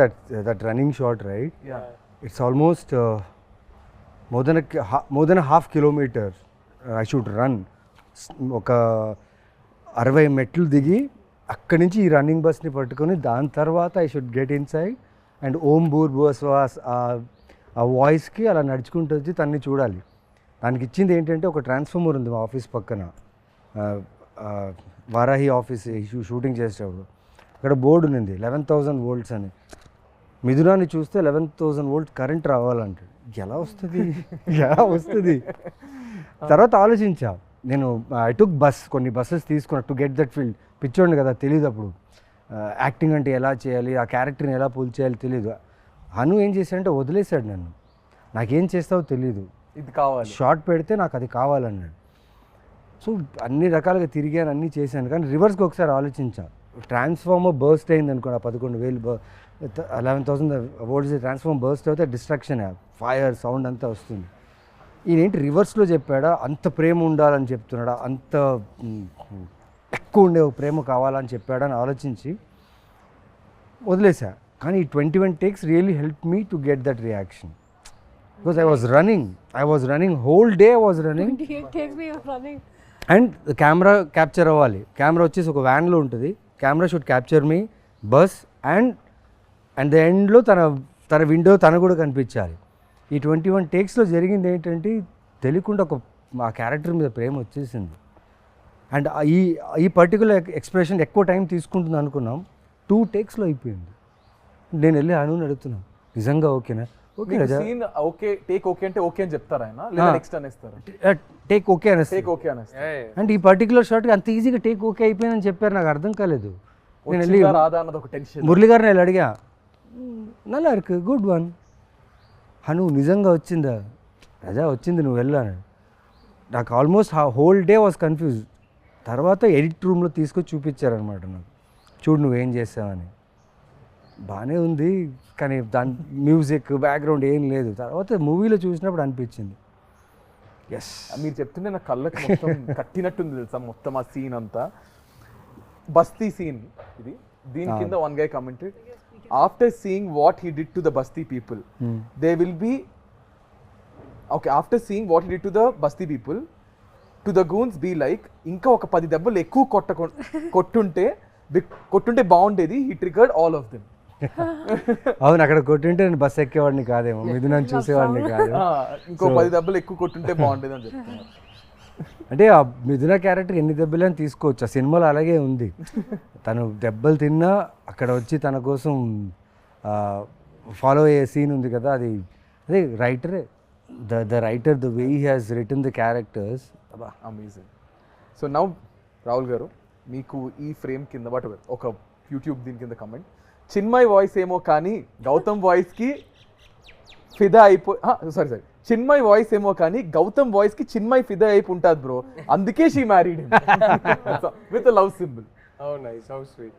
D: that running shot, right?
A: Yeah.
D: It's almost more than a half kilometer I should run. ఒక 60 మెట్లు దిగి అక్కడి నుంచి ఈ రన్నింగ్ బస్ని పట్టుకొని దాని తర్వాత I should get inside and ఓం భూర్ భువస్వాస్ ఆ వాయిస్కి అలా నడుచుకుంటూ వచ్చి తన్ని చూడాలి. దానికి ఇచ్చింది ఏంటంటే ఒక ట్రాన్స్ఫార్మర్ ఉంది మా ఆఫీస్ పక్కన, వారాహి ఆఫీస్ షూటింగ్ చేసేటప్పుడు అక్కడ బోర్డు ఉంది 11,000 volts అని. మిథునాన్ని చూస్తే 11,000 volt కరెంట్ రావాలంటే ఎలా వస్తుంది తర్వాత ఆలోచించా నేను. ఐ టుక్ కొన్ని బస్సెస్ తీసుకున్నా టు గెట్ దట్ ఫీల్డ్. పిచ్చోండి కదా, తెలియదు అప్పుడు యాక్టింగ్ అంటే ఎలా చేయాలి, ఆ క్యారెక్టర్ని ఎలా పుల్ చేయాలి తెలియదు. హను ఏం చేశాడంటే వదిలేశాడు నన్ను, నాకేం చేస్తావో తెలీదు,
A: ఇది కావాలి
D: షార్ట్ పెడితే నాకు అది కావాలన్నాడు. సో అన్ని రకాలుగా తిరిగాను, అన్నీ చేశాను. కానీ రివర్స్కి ఒకసారి ఆలోచించా, ట్రాన్స్ఫార్మర్ బర్స్ట్ అయింది అనుకోండి, 11,000 11,000 volts ట్రాన్స్ఫార్మర్ బర్స్ట్ అయితే డిస్ట్రాక్షన్, ఫైర్ సౌండ్ అంతా వస్తుంది. ఈయనేంటి రివర్స్లో చెప్పాడా, అంత ప్రేమ ఉండాలని చెప్తున్నాడా, అంత ఎక్కువ ఉండే ప్రేమ కావాలని చెప్పాడా అని ఆలోచించి వదిలేసా. కానీ ఈ 21 takes really help me to get that reaction. Because I was running whole day I was running.
C: 28 takes me running.
D: And camera capture అవ్వాలి. కెమెరా వచ్చేసి ఒక వ్యాన్లో ఉంటుంది. Camera should capture me bus and the ఎండ్లో తన విండో తను కూడా కనిపించాలి. ఈ 21 takesలో జరిగింది ఏంటంటే తెలియకుండా ఆ క్యారెక్టర్ మీద ప్రేమ వచ్చేసింది. అండ్ ఈ పర్టికులర్ ఎక్స్ప్రెషన్ ఎక్కువ టైం తీసుకుంటుంది అనుకున్నాం, 2 takesలో అయిపోయింది. నేను వెళ్ళి అనుని అడుగుతున్నాను, నిజంగా ఓకేనా? Okay
A: scene okay, take okay అంటే ఓకే అని చెప్తారా ఆయన, లేదా నెక్స్ట్ అనేస్తారు?
D: టేక్ ఓకే అనేసి.
A: టేక్ ఓకే అనేస్తారు.
D: అండ్ ఈ పర్టికులర్ షాట్కి అంత ఈజీగా టేక్ ఓకే అయిపోయిందని చెప్పారు, నాకు అర్థం కాలేదు. నేను వెళ్ళి
A: రాదా అన్నది ఒక టెన్షన్.
D: మురళి గారిని వెళ్ళి అడిగా, నల్లా ఇருக்கு గుడ్ వన్ హను, నిజంగా వచ్చిందా? రజా వచ్చింది, నువ్వు వెళ్ళాను. నాకు almost whole day was confuse. తర్వాత ఎడిట్ రూమ్లో తీసుకొచ్చి చూపించారనమాట నాకు, చూడు నువ్వేం చేసావని. బాగానే ఉంది కానీ దాని మ్యూజిక్ బ్యాక్గ్రౌండ్ ఏం లేదు. తర్వాత మూవీలో చూసినప్పుడు అనిపించింది ఎస్.
A: మీరు చెప్తుంటే నా కళ్ళకి మొత్తం కట్టినట్టుంది తెలుసా మొత్తం ఆ సీన్ అంతా. బస్తీ సీన్ ఇది. దీని కింద one guy commented, after seeing what he did to the basti people they will be okay, after seeing what he did to the basti people to the goons be like, ఇంకా ఒక 10 దెబ్బలు ఎక్కువ కొట్టుంటే బాగుండేది. He triggered all of them.
D: అవును, అక్కడ కొట్టుంటే నేను బస్ ఎక్కేవాడిని కాదేమో, ఇది నన్ను చూసేవాడిని కాదు.
A: ఇంకో 10 దెబ్బలు ఎక్కువ కొట్టుంటే బాగుండేది అని చెప్తున్నారు.
D: అంటే ఆ మిథున క్యారెక్టర్ ఎన్ని దెబ్బలని తీసుకోవచ్చు, ఆ సినిమాలో అలాగే ఉంది. తను దెబ్బలు తిన్నా అక్కడ వచ్చి తన కోసం ఫాలో అయ్యే సీన్ ఉంది కదా, అదే రైటరే, the writer, the way he has written the characters,
A: amazing. So now Rahul garu, మీకు ఈ ఫ్రేమ్ కింద వాట్ ఒక యూట్యూబ్ దీని కింద కమెంట్, చిన్మయ్ వాయిస్ ఏమో కానీ గౌతమ్ వాయిస్కి ఫిదా సారీ చిన్మయ్ వాయిస్ ఏమో కానీ గౌతమ్ వాయిస్కి చిన్మయ్ ఫిదా అయిపోయి ఉంటుంది బ్రో, అందుకే she married with love symbol.
B: Oh nice, how sweet.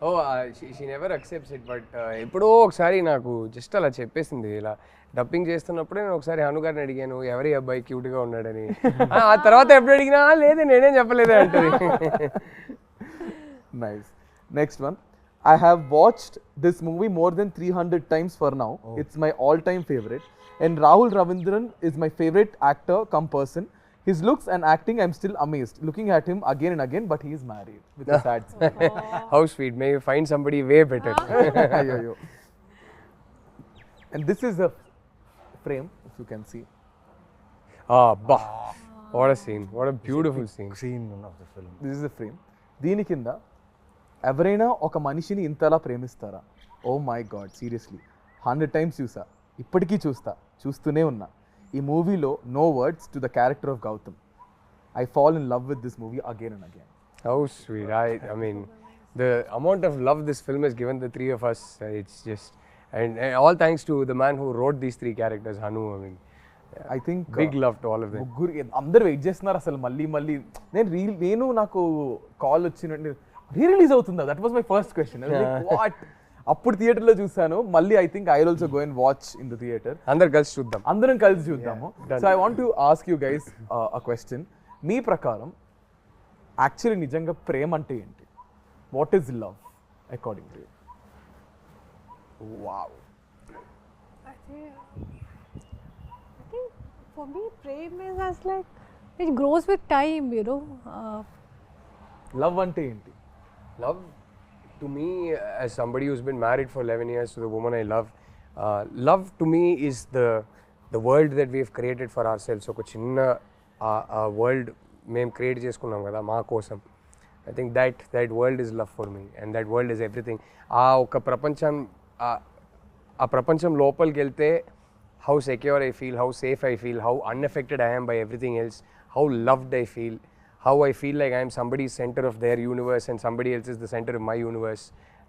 B: Oh, she never accepts it, but ఎప్పుడో ఒకసారి నాకు జస్ట్ అలా చెప్పేసింది. ఇలా డబ్బింగ్ చేస్తున్నప్పుడే నేను ఒకసారి హను గారిని అడిగాను, ఎవరి అబ్బాయి క్యూట్గా ఉన్నాడని. ఆ తర్వాత ఎప్పుడు అడిగినా లేదే నేనేం చెప్పలేదే అంటది.
A: Nice. Next one, I have watched this movie more than 300 times for now. It's my all-time favorite. And Rahul Ravindran is my favorite actor come person. His looks and acting, I'm still amazed. Looking at him again and again, but he is married with a sad smile.
B: How sweet. May you find somebody way better.
A: Ayyo. And this is a frame, if you can see.
B: Bah. What a scene. What a beautiful scene.
D: of the film.
A: This is the frame. దీని కింద ఎవరైనా ఒక మనిషిని ఇంతలా ప్రేమిస్తారా? Oh my god, seriously 100 times చూసా, ఇప్పటికీ చూస్తూనే ఉన్నా. ఈ మూవీలో no words to the character of Gautam. I fall in love with this movie again and again.
B: How sweet. I mean, the amount of love this film has given the three of us, it's just, and all thanks to the man who wrote these 3 characters, Hanu. I mean,
A: I think
B: big love to all of them.
A: ముగ్గురు అందరు వెయిట్ చేస్తున్నారు అసలు మళ్ళీ. నేను నాకు కాల్ వచ్చినట్టు రిలీజ్ అవుతుందా, that was my first question. What, అప్పుడు థియేటర్లో చూసాను, మళ్ళీ I think I also go and watch in the theatre.
B: అందరం కలిసి చూద్దాము.
A: So I want to ask you guys a question. మీ ప్రకారం యాక్చువల్లీ నిజంగా ప్రేమ అంటే ఏంటి? What is love according to you? Wow.
C: I think for me, prem is as like it grows with time, you know.
A: Love అంటే ఏంటి?
B: Love, to me, as somebody who's been married for 11 years to the woman I love, love to me is the world that we have created for ourselves. ఒక చిన్న world మేము క్రియేట్ చేసుకున్నాం కదా మా కోసం. I think that world is love for me, and that world is everything. ఒక ప్రపంచం లోపలికి వెళ్తే how secure I feel, how safe I feel, how unaffected I am by everything else, how loved I feel, how I feel like I am somebody's center of their universe and somebody else is the center of my universe.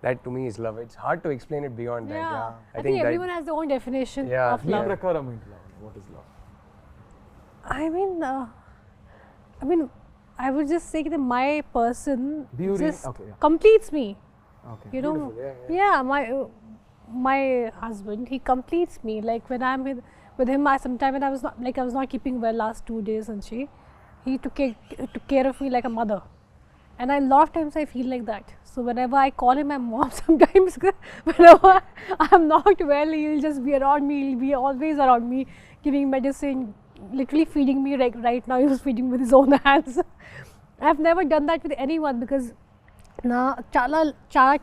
B: That to me is love. It's hard to explain it beyond that.
C: Yeah. I think everyone has their own definition of
A: me
C: love.
A: ప్రకారం ఏంటి love? What is love?
C: I mean, I would just say that my person just
A: okay, yeah.
C: completes me.
A: Okay.
C: You know, my husband, he completes me. Like when I'm with him, sometime when I was not keeping well last 2 days, and he took care of me like a mother. And a lot of times I feel like that. So whenever I call him my mom, sometimes whenever I'm not well, he'll just be around me. He'll be always around me, giving medicine, literally feeding me. Like right now, he was feeding with his own hands. I've never done that with anyone because na chala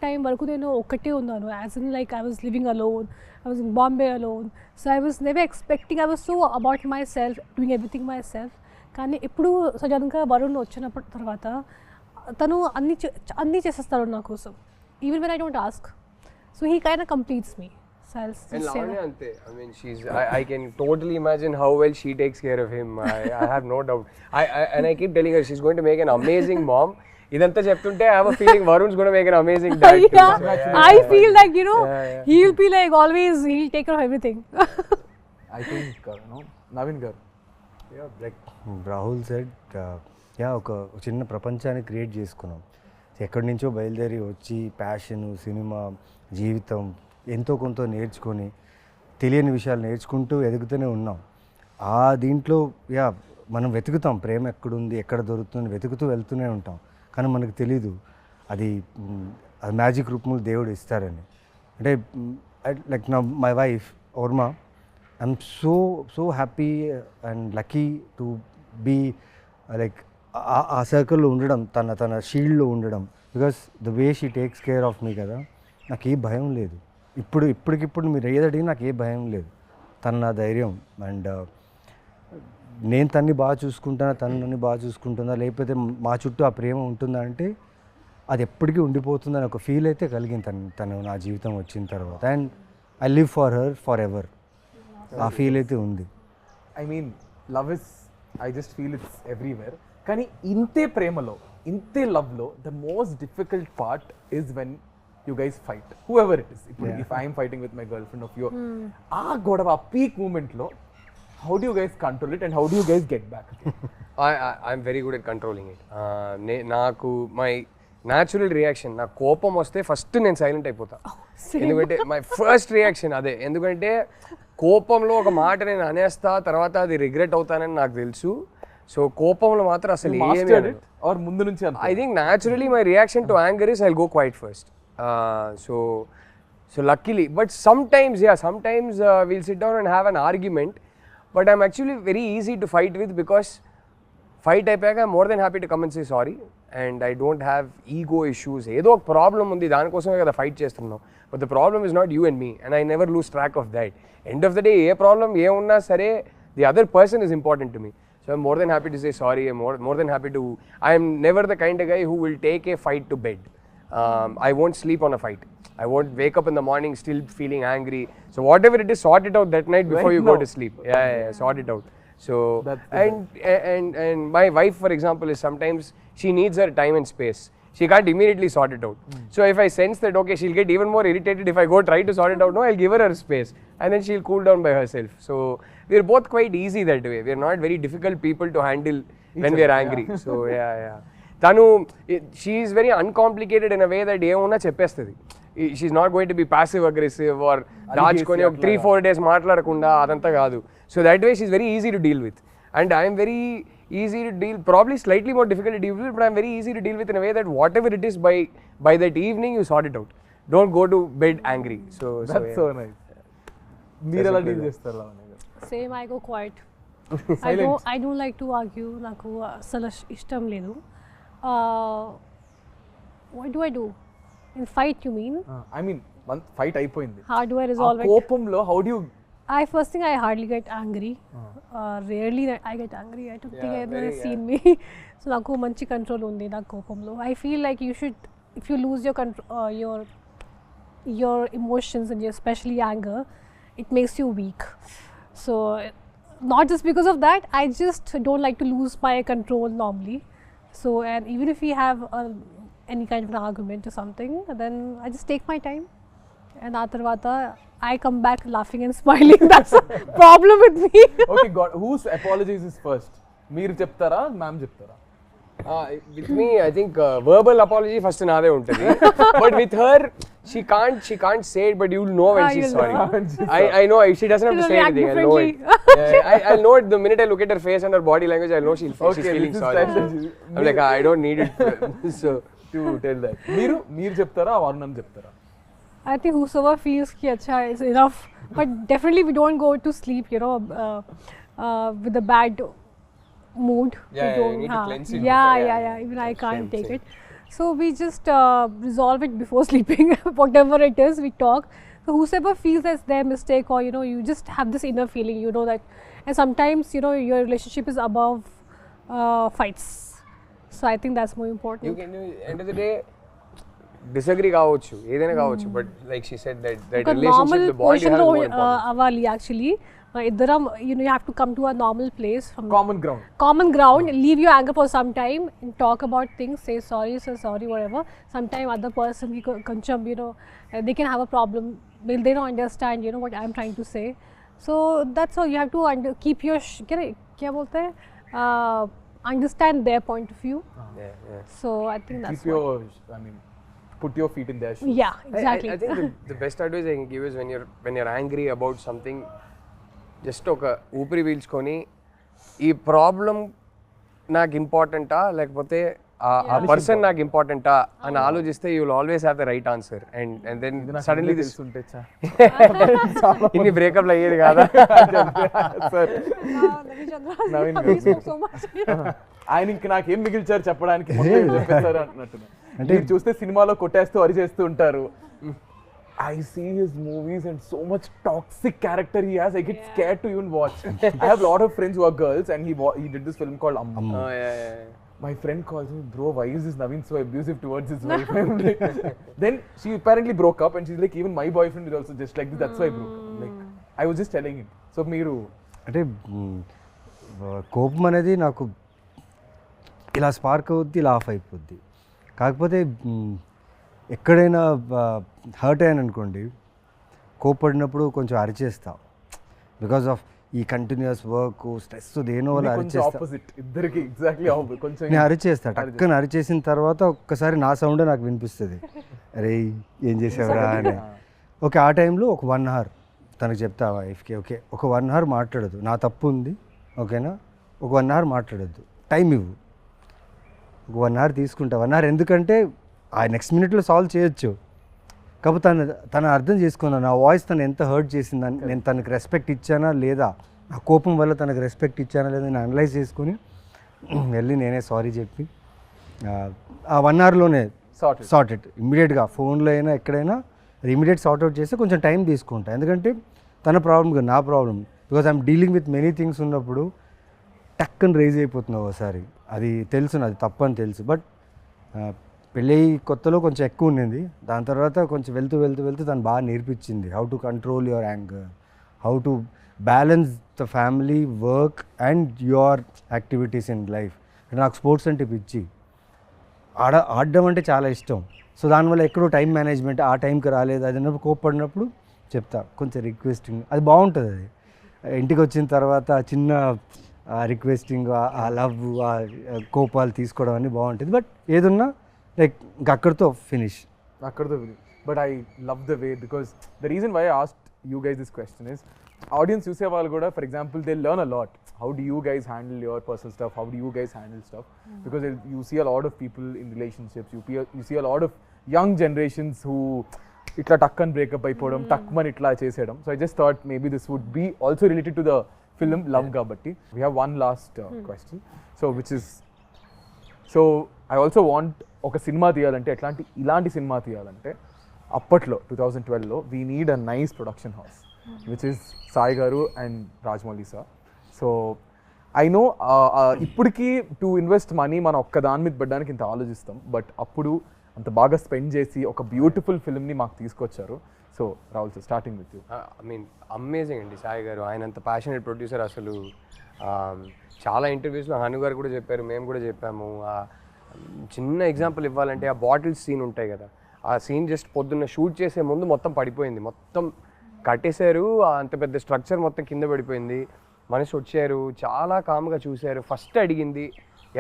C: time varaku nenu okate unnanu. As in, like, I was living alone. I was in Bombay alone. So I was never expecting. I was so about myself, doing everything myself. కానీ ఇప్పుడు సడన్గా వరుణ్ వచ్చినప్పుడు తర్వాత తను అన్నీ చేసేస్తాడు నా కోసం, even when I don't ask. So he kind of completes me.
B: And Lavanya ante, I mean, I can totally imagine how well she takes care of him. I have no doubt. And I keep telling her she's going to make an amazing mom. Idantha cheptunte I have a feeling Varun's going to make an amazing dad too.
C: Yeah, I feel like, you know, he'll be like always, he'll take care of everything.
A: I think, Naveen garu.
D: Yeah, like Rahul said, ఒక చిన్న ప్రపంచాన్ని క్రియేట్ చేసుకున్నాం. ఎక్కడి నుంచో బయలుదేరి వచ్చి ప్యాషను, సినిమా, జీవితం ఎంతో కొంత నేర్చుకొని తెలియని విషయాలు నేర్చుకుంటూ ఎదుగుతూనే ఉన్నాం. ఆ దీంట్లో మనం వెతుకుతాం ప్రేమ ఎక్కడుంది, ఎక్కడ దొరుకుతుంది, వెతుకుతూ వెళ్తూనే ఉంటాం. కానీ మనకు తెలీదు అది మ్యాజిక్ రూపంలో దేవుడు ఇస్తారని. అంటే లైక్ నా my wife Varma, I'm so happy and lucky to be like ఆ సర్కిల్లో ఉండడం, తన షీల్డ్లో ఉండడం. Because the way she takes care of me కదా, నాకు ఏ భయం లేదు. ఇప్పటికిప్పుడు మీరు ఏదడిగి నాకు ఏ భయం లేదు. తను నా ధైర్యం. అండ్ నేను తన్ని బాగా చూసుకుంటానా, తను నన్ను బాగా చూసుకుంటుందా, లేకపోతే మా చుట్టూ ఆ ప్రేమ ఉంటుందా అంటే అది ఎప్పటికీ ఉండిపోతుందని ఒక ఫీల్ అయితే కలిగింది తను నా జీవితం వచ్చిన తర్వాత. And I live for her for ever. ఆ ఫీల్ అయితే ఉంది.
A: I mean love is, I just feel it's everywhere. కానీ ఇంతే ప్రేమలో, ఇంతే లవ్లో the most difficult part is when you guys fight, whoever it is. If I am fighting with my girlfriend of you, godava peak moment lo, how do you guys control it and how do you guys get back?
B: I'm very good at controlling it. Naaku my natural reaction, na kopam vaste first nen silent ayipota. Endukante my first reaction ade, endukante kopamlo oka maata nenu anesta tarvata adi regret avuthanani naaku telusu. So kopamlo matra asalu
A: mastered it or mundu nunchi ante?
B: I think naturally my reaction to anger is I'll go quiet first. So luckily, but sometimes we'll sit down and have an argument, but I'm actually very easy to fight with because fight ayapaka I'm more than happy to come and say sorry, and I don't have ego issues. Edo ok problem undi, dani kosame kada fight chestunnam, but the problem is not you and me, and I never lose track of that. End of the day A problem ఏ ఉన్నా సరే the other person is important to me, so I'm more than happy to say sorry. I'm more than happy to, I am never the kind of guy who will take a fight to bed. I won't sleep on a fight. I won't wake up in the morning still feeling angry. So whatever it is, sort it out that night before you go to sleep. Yeah, sort it out. So and my wife, for example, is sometimes she needs her time and space. She can't immediately sort it out. So if I sense that okay, she'll get even more irritated if I go try to sort it out, no, I'll give her space, and then she'll cool down by herself. So we're both quite easy that way. We're not very difficult people to handle when we're angry. So yeah. Tanu, she is very uncomplicated in a way that ఏమన్నా చెప్పేస్తుంది. She's not going to be passive aggressive or దాచుకొని ఒక 3-4 days మాట్లాడకుండా అదంతా కాదు. So that way she's very easy to deal with, and I am very easy to deal, probably slightly more difficult to deal with, but I'm very easy to deal with in a way that whatever it is, by that evening you sort it out. Don't go to bed angry.
A: That's so nice. మీరు ఎలా డీల్ చేస్తారు లావణ్య గారు?
C: Same, I go quiet. I don't like to argue. నాకు అసలు ఇష్టం లేదు. What do I do? In fight, you mean?
A: I mean, fight అయిపోయింది.
C: How do I resolve it?
A: కోపంలో how do you?
C: First thing, I hardly get angry. Rarely I get angry. I don't think I've ever seen me. So నాకు మంచి కంట్రోల్ ఉంది నా కోపంలో. I feel like you should, if you lose your control, your emotions and especially anger, it makes you weak. So not just because of that, I just don't like to lose my control normally. So, and even if we have any kind of an argument or something, then I just take my time, and atarvata I come back laughing and smiling. That's a problem with me.
A: Okay, God, whose apologies is first? మీరు చెప్తారా, మ్యామ్ చెప్తారా?
B: With me, I think verbal apology first naade untadi. But with her, she can't say it, but you'll know when she's
C: you'll
B: sorry.
C: know.
B: I know she doesn't have to
C: She'll
B: say
C: react
B: anything. I'll know it.
C: differently.
B: I'll know it the minute I look at her face and her body language. I'll know she's feeling
A: this is
B: sorry.
A: strategy.
B: I'm like, I don't need it. So
A: to tell that. మీరు చెప్తారా వరుణ్ చెప్తారా?
C: I think whosoever feels ki acha is enough, but definitely we don't go to sleep, with a bad mood.
B: Yeah,
C: We
B: you
C: don't,
B: need to cleanse it
C: Yeah,
B: before,
C: yeah,
B: yeah.
C: yeah. Even I can't take
B: same.
C: it. So we just resolve it before sleeping. Whatever it is, we talk. So whosoever feels that's their mistake, or you just have this inner feeling, that. And sometimes your relationship is above fights. So I think that's more important.
B: you can end of the day disagree కావచ్చు ఏదైనా కావచ్చు, but like she said that relationship, the bond you have is more important.
C: అవ్వాలి actually. ఇద్దరం you have to come to a normal place from
A: common ground.
C: leave your anger for some time and talk about things, say sorry whatever. Sometime other person koncham they can have a problem, they don't understand what I'm trying to say. So that's all. You have to keep your kya bolte understand their point of view.
B: Yeah.
C: So I think that's
A: Keep your, put your feet in their shoes.
C: yeah, exactly.
B: I think the best advice I can give is when you're angry about something, just ఒక ఊపిరి పీల్చుకొని ఈ ప్రాబ్లం నాకు ఇంపార్టెంటా లేకపోతే ఆ పర్సన్ నాకు ఇంపార్టెంటా అని ఆలోచిస్తే you will always have the right answer. And then suddenly this ఇన్ని బ్రేకప్లు అయ్యేది కాదా?
A: Naveen
C: We spoke so much.
A: ఆయన ఇంక నాకేం మిగిల్చారు చెప్పడానికి చెప్పేశారు అంటున్నారు. అంటే మీరు చూస్తే సినిమాలో కొట్టేస్తూ అరిచేస్తూ ఉంటారు. I see his movies and so much toxic character he has. I get scared to even watch. I have a lot of friends who are girls, and he did this film called Amma.
B: Oh yeah.
A: My friend calls me, bro, why is this Naveen so abusive towards his wife? I'm like, then she apparently broke up, and she's like, even my boyfriend is also just like this. That's why I broke up. Like, I was just telling him. So మీరు
D: అంటే కోపం అనేది నాకు ఇలా స్పార్క్ అవుద్ది, ఇలా ఆఫ్ అయిపోద్ది. కాకపోతే ఎక్కడైనా హర్ట్ అయ్యాను అనుకోండి, కోప్పడినప్పుడు కొంచెం అరిచేస్తా. బికాస్ ఆఫ్ ఈ కంటిన్యూస్ వర్క్ స్ట్రెస్ దేనో వల్ల అరిచేస్తా. నేను అరిచేస్తా, టక్కన అరిచేసిన తర్వాత ఒక్కసారి నా సౌండ్ నాకు వినిపిస్తుంది, అరే ఏం చేసావురా అని. ఓకే, ఆ టైంలో ఒక 1 hour తనకు చెప్తా వైఫ్కి, ఓకే ఒక 1 hour మాట్లాడదు, నా తప్పు ఉంది ఓకేనా, ఒక 1 hour మాట్లాడద్దు, టైం ఇవ్వు, ఒక 1 hour తీసుకుంటా. 1 hour ఎందుకంటే ఆ నెక్స్ట్ మినిట్లో సాల్వ్ చేయొచ్చు. కాకపోతే తను అర్థం చేసుకున్నాను నా వాయిస్ తను ఎంత హర్ట్ చేసిందని, నేను తనకు రెస్పెక్ట్ ఇచ్చానా లేదా, నా కోపం వల్ల తనకు రెస్పెక్ట్ ఇచ్చానా లేదా నేను అనలైజ్ చేసుకొని వెళ్ళి నేనే సారీ చెప్పి ఆ 1 hourలోనే సార్ట్ ఇట్ ఇమ్మీడియట్గా. ఫోన్లో అయినా ఎక్కడైనా అది ఇమీడియట్ సార్ట్ అవుట్ చేస్తే కొంచెం టైం తీసుకుంటా. ఎందుకంటే తన ప్రాబ్లం కాదు నా problem. Because I'm dealing with many things ఉన్నప్పుడు టక్కని రేజ్ అయిపోతున్నావు ఒకసారి. అది తెలుసు, అది తప్పని తెలుసు. బట్ పెళ్ళి కొత్తలో కొంచెం ఎక్కువ ఉండింది, దాని తర్వాత కొంచెం వెళ్తూ తను బాగా నేర్పించింది how to control your anger, how to balance the family, work and your activities in life. నాకు స్పోర్ట్స్ అంటే పిచ్చి, ఆడడం అంటే చాలా ఇష్టం. సో దానివల్ల ఎక్కడో టైం మేనేజ్మెంట్ ఆ టైంకి రాలేదు, అది అన్నప్పుడు కోప్పడినప్పుడు చెప్తా కొంచెం రిక్వెస్టింగ్, అది బాగుంటుంది. అది ఇంటికి వచ్చిన తర్వాత చిన్న రిక్వెస్టింగ్, ఆ లవ్, ఆ కోపాలు తీసుకోవడం అన్నీ బాగుంటుంది. బట్ ఏదున్నా లైక్ అక్కడితో finish.
A: But I love the way, because the reason why I asked you guys this question is, audience చూసే వాళ్ళు కూడా for example they learn a lot. How do you guys handle your personal stuff? How do you guys handle stuff? Because you see a lot of people in relationships. You see a lot of young generations who itla takkan break up అయిపోవడం, takman itla చేసేయడం. So I just thought maybe this would be also related to the film Love Gabatti. We have one last question. So I also want ఒక సినిమా తీయాలంటే ఇలాంటి సినిమా తీయాలంటే అప్పట్లో 2012లో we need a nice production house, which is Sai గారు and Rajamouli sir. So I know ఇప్పటికీ టు ఇన్వెస్ట్ మనీ మనం ఒక్క దాని మీద పెట్టడానికి ఇంత ఆలోచిస్తాం, బట్ అప్పుడు అంత బాగా స్పెండ్ చేసి ఒక బ్యూటిఫుల్ ఫిల్మ్ని మాకు తీసుకొచ్చారు. So Rahul sir, starting with you.
B: I mean amazing అండి సాయి గారు, ఆయన అంత ప్యాషనేట్ ప్రొడ్యూసర్. అసలు చాలా ఇంటర్వ్యూస్లో హను గారు కూడా చెప్పారు, మేము కూడా చెప్పాము. చిన్న ఎగ్జాంపుల్ ఇవ్వాలంటే ఆ బాటిల్స్ సీన్ ఉంటాయి కదా, ఆ సీన్ జస్ట్ పొద్దున్న షూట్ చేసే ముందు మొత్తం పడిపోయింది, మొత్తం కట్టేశారు, అంత పెద్ద స్ట్రక్చర్ మొత్తం కింద పడిపోయింది. మనిషి వచ్చారు, చాలా కామ్గా చూశారు, ఫస్ట్ అడిగింది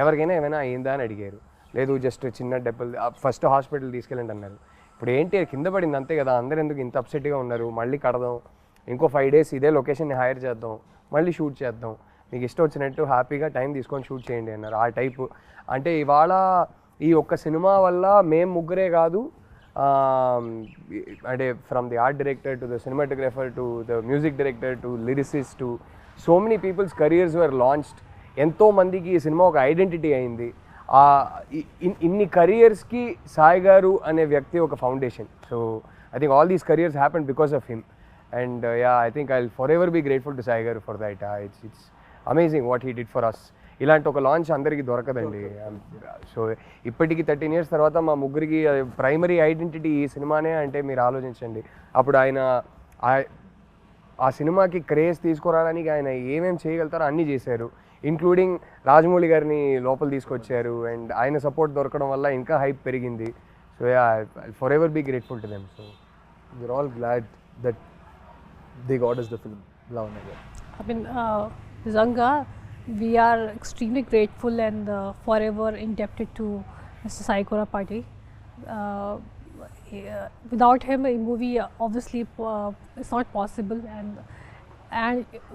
B: ఎవరికైనా ఏమైనా అయిందా అని అడిగారు. లేదు జస్ట్ చిన్న డెబ్బలు, ఫస్ట్ హాస్పిటల్ తీసుకెళ్ళండి అన్నారు. ఇప్పుడు ఏంటి కింద పడింది అంతే కదా, అందరు ఎందుకు ఇంత అప్సెట్గా ఉన్నారు, మళ్ళీ కడదాం, ఇంకో 5 days ఇదే లొకేషన్ని హైర్ చేద్దాం, మళ్ళీ షూట్ చేద్దాం, మీకు ఇష్టం వచ్చినట్టు హ్యాపీగా టైం తీసుకొని షూట్ చేయండి అన్నారు. ఆ టైపు అంటే ఇవాళ ఈ ఒక్క సినిమా వల్ల మేము ముగ్గురే కాదు, అంటే from the art director to the cinematographer to the music director to lyricist to so many people's careers were launched. ఎంతో మందికి ఈ సినిమా ఒక ఐడెంటిటీ అయింది. ఇన్ని కెరియర్స్కి సాయి గారు అనే వ్యక్తి ఒక foundation. So I think all these careers happen because of him. And I think I will forever be grateful to Sai garu for that. It's amazing what he did for us. ఇలాంటి ఒక లాంచ్ అందరికీ దొరకదండి. సో ఇప్పటికి 13 years తర్వాత మా ముగ్గురికి ప్రైమరీ ఐడెంటిటీ ఈ సినిమానే అంటే మీరు ఆలోచించండి. అప్పుడు ఆయన ఆ సినిమాకి క్రేజ్ తీసుకురావడానికి ఆయన ఏమేమి చేయగలుగుతారో అన్నీ చేశారు. ఇంక్లూడింగ్ రాజమౌళి గారిని లోపల తీసుకొచ్చారు. అండ్ ఆయన సపోర్ట్ దొరకడం వల్ల ఇంకా హైప్ పెరిగింది. So forever be grateful to them. So
A: we are all glad that they got us the film Lavanya గారు.
C: I mean, నిజంగా we are extremely grateful and forever indebted to Mr. Sai Tripathi. Without him, a movie obviously is not possible. And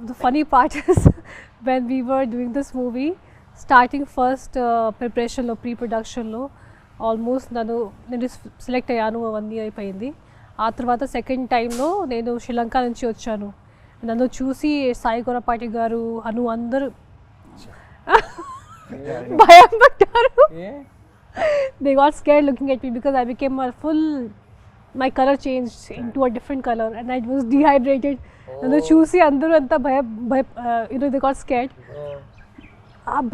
C: the funny part is when we were doing this movie, starting first preparation lo, pre-production lo, almost నేను సెలెక్ట్ అయ్యాను, 1 year అయిపోయింది. ఆ తర్వాత సెకండ్ టైంలో నేను శ్రీలంక నుంచి వచ్చాను. నన్ను చూసి సాయి కొరపాటి గారు హను అందరూ భయం పడ్డారు. They got scared looking at me because I became my color changed into a different color and I was dehydrated. నన్ను చూసి అందరూ అంతా they got scared.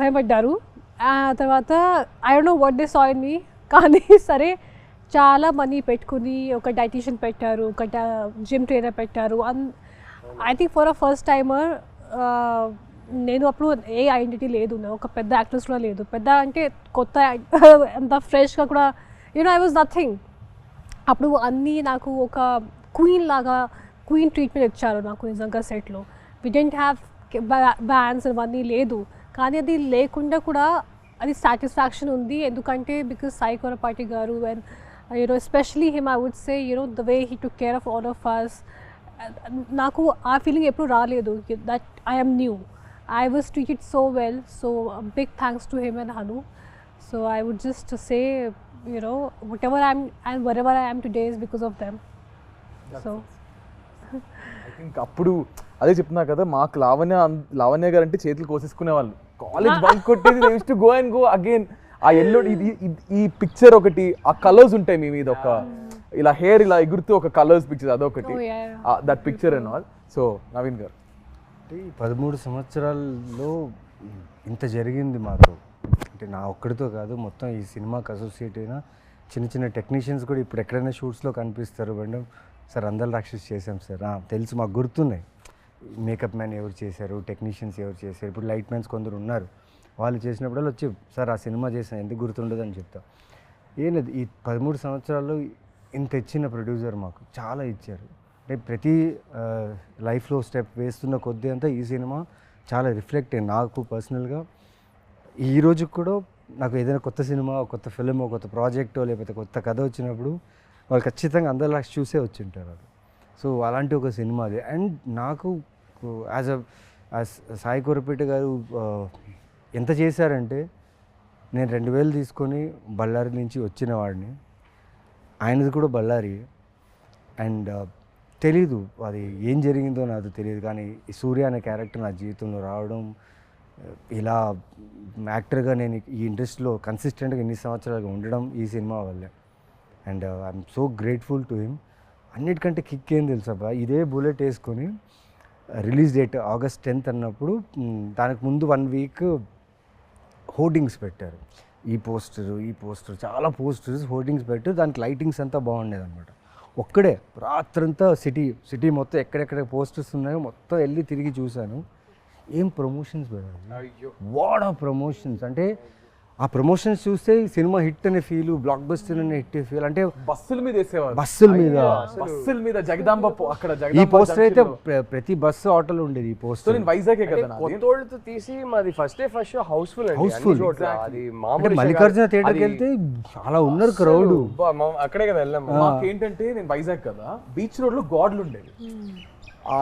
C: భయపడ్డారు. ఆ తర్వాత I don't know what they saw in me, కానీ సరే చాలా మనీ పెట్టుకుని ఒక డైటీషియన్ పెట్టారు, ఒక జిమ్ ట్రైనర్ పెట్టారు. I think for a first timer నేను అప్పుడు ఏ ఐడెంటిటీ లేదు, ఒక పెద్ద యాక్ట్రెస్ కూడా లేదు, పెద్ద అంటే కొత్త అంత ఫ్రెష్గా కూడా ఐ వాజ్ నథింగ్. అప్పుడు అన్నీ నాకు ఒక క్వీన్ ట్రీట్మెంట్ ఇచ్చారు నాకు నిజంగా సెట్లో. వి డెంట్ హ్యావ్ బ్యాండ్స్ అవన్నీ లేదు, కానీ అది లేకుండా కూడా అది సాటిస్ఫాక్షన్ ఉంది. ఎందుకంటే because Sai Korapati garu and especially him I would say the way he took care of all of us. నాకు ఆ ఫీలింగ్ ఎప్పుడు రాలేదు that I am new. I was treated so well, so a big thanks to him and Hanu. So I would just say, whatever I am and wherever I am today is because of them. So
A: I think appudu అదే చెప్తున్నా కదా, మాకు లావణ్య గారు అంటే చేతులు కోసేసుకునే వాళ్ళు. కాలేజ్ బంక్ కొట్టేది, they used to go and go again. ఆ ఎల్లో ఈ పిక్చర్ ఒకటి, ఆ కలర్స్ ఉంటాయి మీ మీద, ఒక ఇలా హెయిర్ ఇలా ఎగురుతూ ఒక కలర్స్ పిక్చర్ అదొకటి, that picture and all. So Naveen గారు,
D: అంటే 13 సంవత్సరాల్లో ఇంత జరిగింది మాతో. అంటే నా ఒక్కడితో కాదు, మొత్తం ఈ సినిమాకి అసోసియేట్ అయిన చిన్న చిన్న టెక్నీషియన్స్ కూడా ఇప్పుడు ఎక్కడైనా షూట్స్లో కనిపిస్తారు. మేడం సార్ అందల రాక్షసి చేసాం సార్, తెలుసు మాకు గుర్తున్నాయి. మేకప్ మ్యాన్ ఎవరు చేశారు, టెక్నీషియన్స్ ఎవరు చేశారు, ఇప్పుడు లైట్ మ్యాన్స్ కొందరు ఉన్నారు, వాళ్ళు చేసినప్పుడల్లా వచ్చి సార్ ఆ సినిమా చేసాను ఎందుకు గుర్తుండదు అని చెప్తా. ఏం లేదు, ఈ 13 సంవత్సరాల్లో ఇంత ఇచ్చిన ప్రొడ్యూసర్ మాకు చాలా ఇచ్చారు. అంటే ప్రతి లైఫ్లో స్టెప్ వేస్తున్న కొద్దీ అంతా ఈ సినిమా చాలా రిఫ్లెక్ట్ అయ్యింది నాకు పర్సనల్గా. ఈ రోజుకి కూడా నాకు ఏదైనా కొత్త సినిమా, కొత్త ఫిలిం, కొత్త ప్రాజెక్టో లేకపోతే కొత్త కథ వచ్చినప్పుడు వాళ్ళు ఖచ్చితంగా అందరిలా చూసే వచ్చి ఉంటారు అది. సో అలాంటి ఒక సినిమా అది. అండ్ నాకు యాజ్ సాయి కొరపేట గారు ఎంత చేశారంటే, నేను 2000 తీసుకొని బళ్ళారి నుంచి వచ్చిన వాడిని, ఆయనది కూడా బళ్ళారి. అండ్ తెలీదు అది ఏం జరిగిందో నాకు తెలియదు, కానీ ఈ సూర్య అనే క్యారెక్టర్ నా జీవితంలో రావడం, ఇలా యాక్టర్గా నేను ఈ ఇండస్ట్రీలో కన్సిస్టెంట్గా ఇన్ని సంవత్సరాలుగా ఉండడం ఈ సినిమా వల్లే. And I'm so grateful to him. అన్నిటికంటే కిక్ ఏం తెలుసా, ఇదే బుల్లెట్ వేసుకొని రిలీజ్ డేట్ August 10th అన్నప్పుడు దానికి ముందు 1 week హోర్డింగ్స్ పెట్టారు. ఈ పోస్టర్ చాలా పోస్టర్స్ హోర్డింగ్స్ పెట్టారు. దానికి లైటింగ్స్ అంతా బాగుండేది అనమాట. ఒక్కడే రాత్రంతా సిటీ మొత్తం ఎక్కడెక్కడ పోస్టర్స్ ఉన్నాయో మొత్తం వెళ్ళి తిరిగి చూశాను. ఏం ప్రమోషన్స్ పెట్టారు, వాట్ ఆఫ్ ప్రమోషన్స్. అంటే ఆ ప్రమోషన్స్ చూస్తే ఈ సినిమా హిట్ అనే ఫీల్, బ్లాక్ బస్టర్ అనే హిట్ ఫీల్. అంటే
A: బస్సుల మీద వేసేవారు,
D: బస్సుల మీద
A: జగదాంబ అక్కడ
D: ఈ పోస్టర్ అయితే ప్రతి బస్సు ఆటోలో ఉండేది ఈ పోస్టర్.
A: నేను వైజాగే కదా నాది.
B: కొత్తోళ్ళతో తీసి మాది first day first show houseful అండి,
D: Houseful.
B: అన్ని చోట్ల. అది
D: అంటే
B: మామూలు
D: మల్లికార్జున థియేటర్కి వెళ్తే చాలా ఉన్నారు క్రౌడ్.
B: అక్కడే కదా వెళ్ళాం.
A: మాకేంటంటే నేను వైజాగ్ కదా, బీచ్ రోడ్ లో గోడలు ఉండేవి, ఆ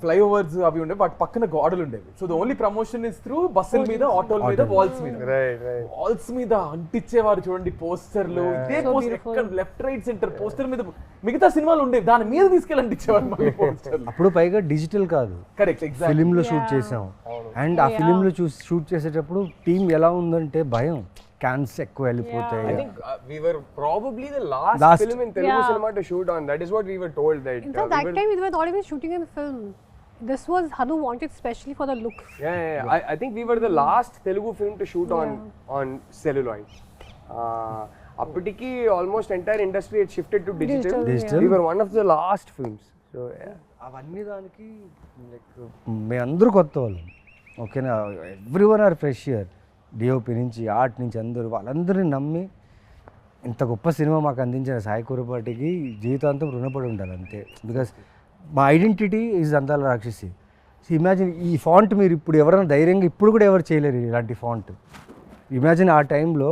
A: ఫ్లైఓవర్స్ అవి ఉండేవి, వాటి పక్కన గోడలు ఉండేవి. So the only promotion is through బస్సుల మీద, ఆటోల మీద, వాల్స్ మీద. వాల్స్ మీద అంటించేవారు చూడండి పోస్టర్లు. ఇదే పోస్టర్ ఎక్కడ లెఫ్ట్ రైట్ సెంటర్ పోస్టర్ మీద మిగతా సినిమాలు ఉండేవి, దాని మీద తీసుకెళ్ళి అంటించేవారు మళ్ళీ పోస్టర్లు.
D: అప్పుడు పైగా డిజిటల్ కాదు,
A: కరెక్ట్, ఎగ్జాక్ట్.
D: ఫిలిం లో షూట్ చేసాం. అండ్ ఆ ఫిలిం లో షూట్ చేసేటప్పుడు టీం ఎలా ఉందంటే భయం, క్యాన్స్ ఎక్కువ వెళ్ళిపోతాయి.
B: I think we were probably the last film in Telugu cinema to shoot on. That is what we were told. That
C: In fact, that time we were not even shooting in film. This was Hanu wanted specially for the look.
B: Yeah. I think we were the last Telugu film to shoot on celluloid. Appatiki almost entire industry had shifted to digital. We were one of the last films. So yeah.
D: అవన్నీ దానికి మేమందరూ కొత్త వాళ్ళం, ఓకేనా. Everyone are fresh year, DOP నుంచి ఆర్ట్ నుంచి అందరూ, వాళ్ళందరినీ నమ్మి ఇంత గొప్ప సినిమా మాకు అందించిన సాయి కురపాటికి జీవితాంతం రుణపడి ఉండాలి అంతే. బికాస్ మా ఐడెంటిటీ ఈజ్ అందాల రాక్షసి. ఇమాజిన్ ఈ ఫాంట్ మీరు ఇప్పుడు ఎవరైనా ధైర్యంగా ఇప్పుడు కూడా ఎవరు చేయలేరు ఇలాంటి ఫాంట్. ఇమాజిన్ ఆ టైంలో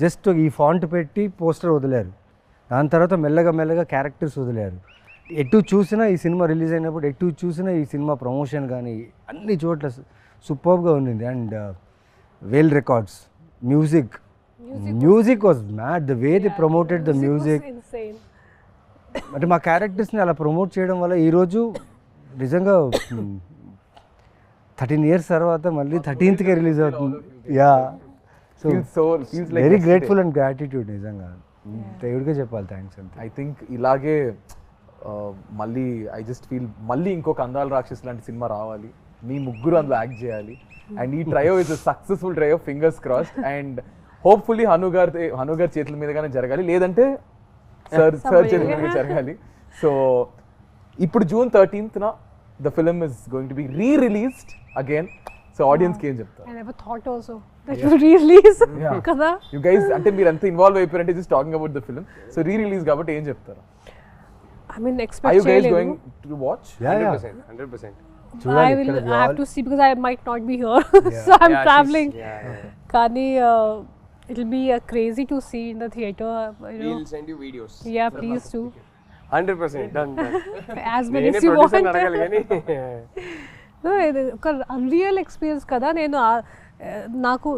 D: జస్ట్ ఈ ఫాంట్ పెట్టి పోస్టర్ వదిలేరు, దాని తర్వాత మెల్లగా క్యారెక్టర్స్ వదిలేరు. ఎటు చూసినా ఈ సినిమా రిలీజ్ అయినప్పుడు ఎటు చూసినా ఈ సినిమా ప్రమోషన్ కానీ అన్ని చోట్ల సూపర్గా ఉండింది. And well records, music was mad, the way they promoted the music
C: was insane.
D: అంటే మా క్యారెక్టర్స్ని అలా ప్రమోట్ చేయడం వల్ల ఈరోజు నిజంగా 13 years తర్వాత మళ్ళీ 13th రిలీజ్ అవుతుంది. Yeah, so very grateful and gratitude నిజంగా. దేవుడికే చెప్పాలి థ్యాంక్స్ అంతే.
A: ఐ థింక్ ఇలాగే మళ్ళీ ఐ జస్ట్ ఫీల్ మళ్ళీ ఇంకొక అందాల రాక్షస్ లాంటి సినిమా రావాలి, మీ ముగ్గురు అందులో యాక్ట్ చేయాలి. అండ్ ఈ trio is successful trio, fingers crossed. And hopefully Hanu గారి చేతుల మీదగానే జరగాలి, లేదంటే సార్ చేతుల మీద జరగాలి. సో ఇప్పుడు June 13th the film is going to be re-released again. So ఆడియన్స్కి ఏం చెప్తారు?
C: I never thought also that you re-release కదా.
A: యు గైస్ అంటే మీరు అంత ఇన్వాల్వ్ అయిపోయారంటే just talking about the film. So re-release కాబట్టి ఏం చెప్తారు?
C: I mean,
A: Are
C: expect
A: you guys going to watch?
D: Yeah.
B: 100%.
C: I have to see because I might not be here. So I'm traveling. Kani, it'll be crazy to see in the theater.
B: We'll send you videos.
C: Yeah, please do.
B: 100% done.
C: As many as you want. No, ఒక అన్రియల్ ఎక్స్పీరియన్స్ కదా. నేను నాకు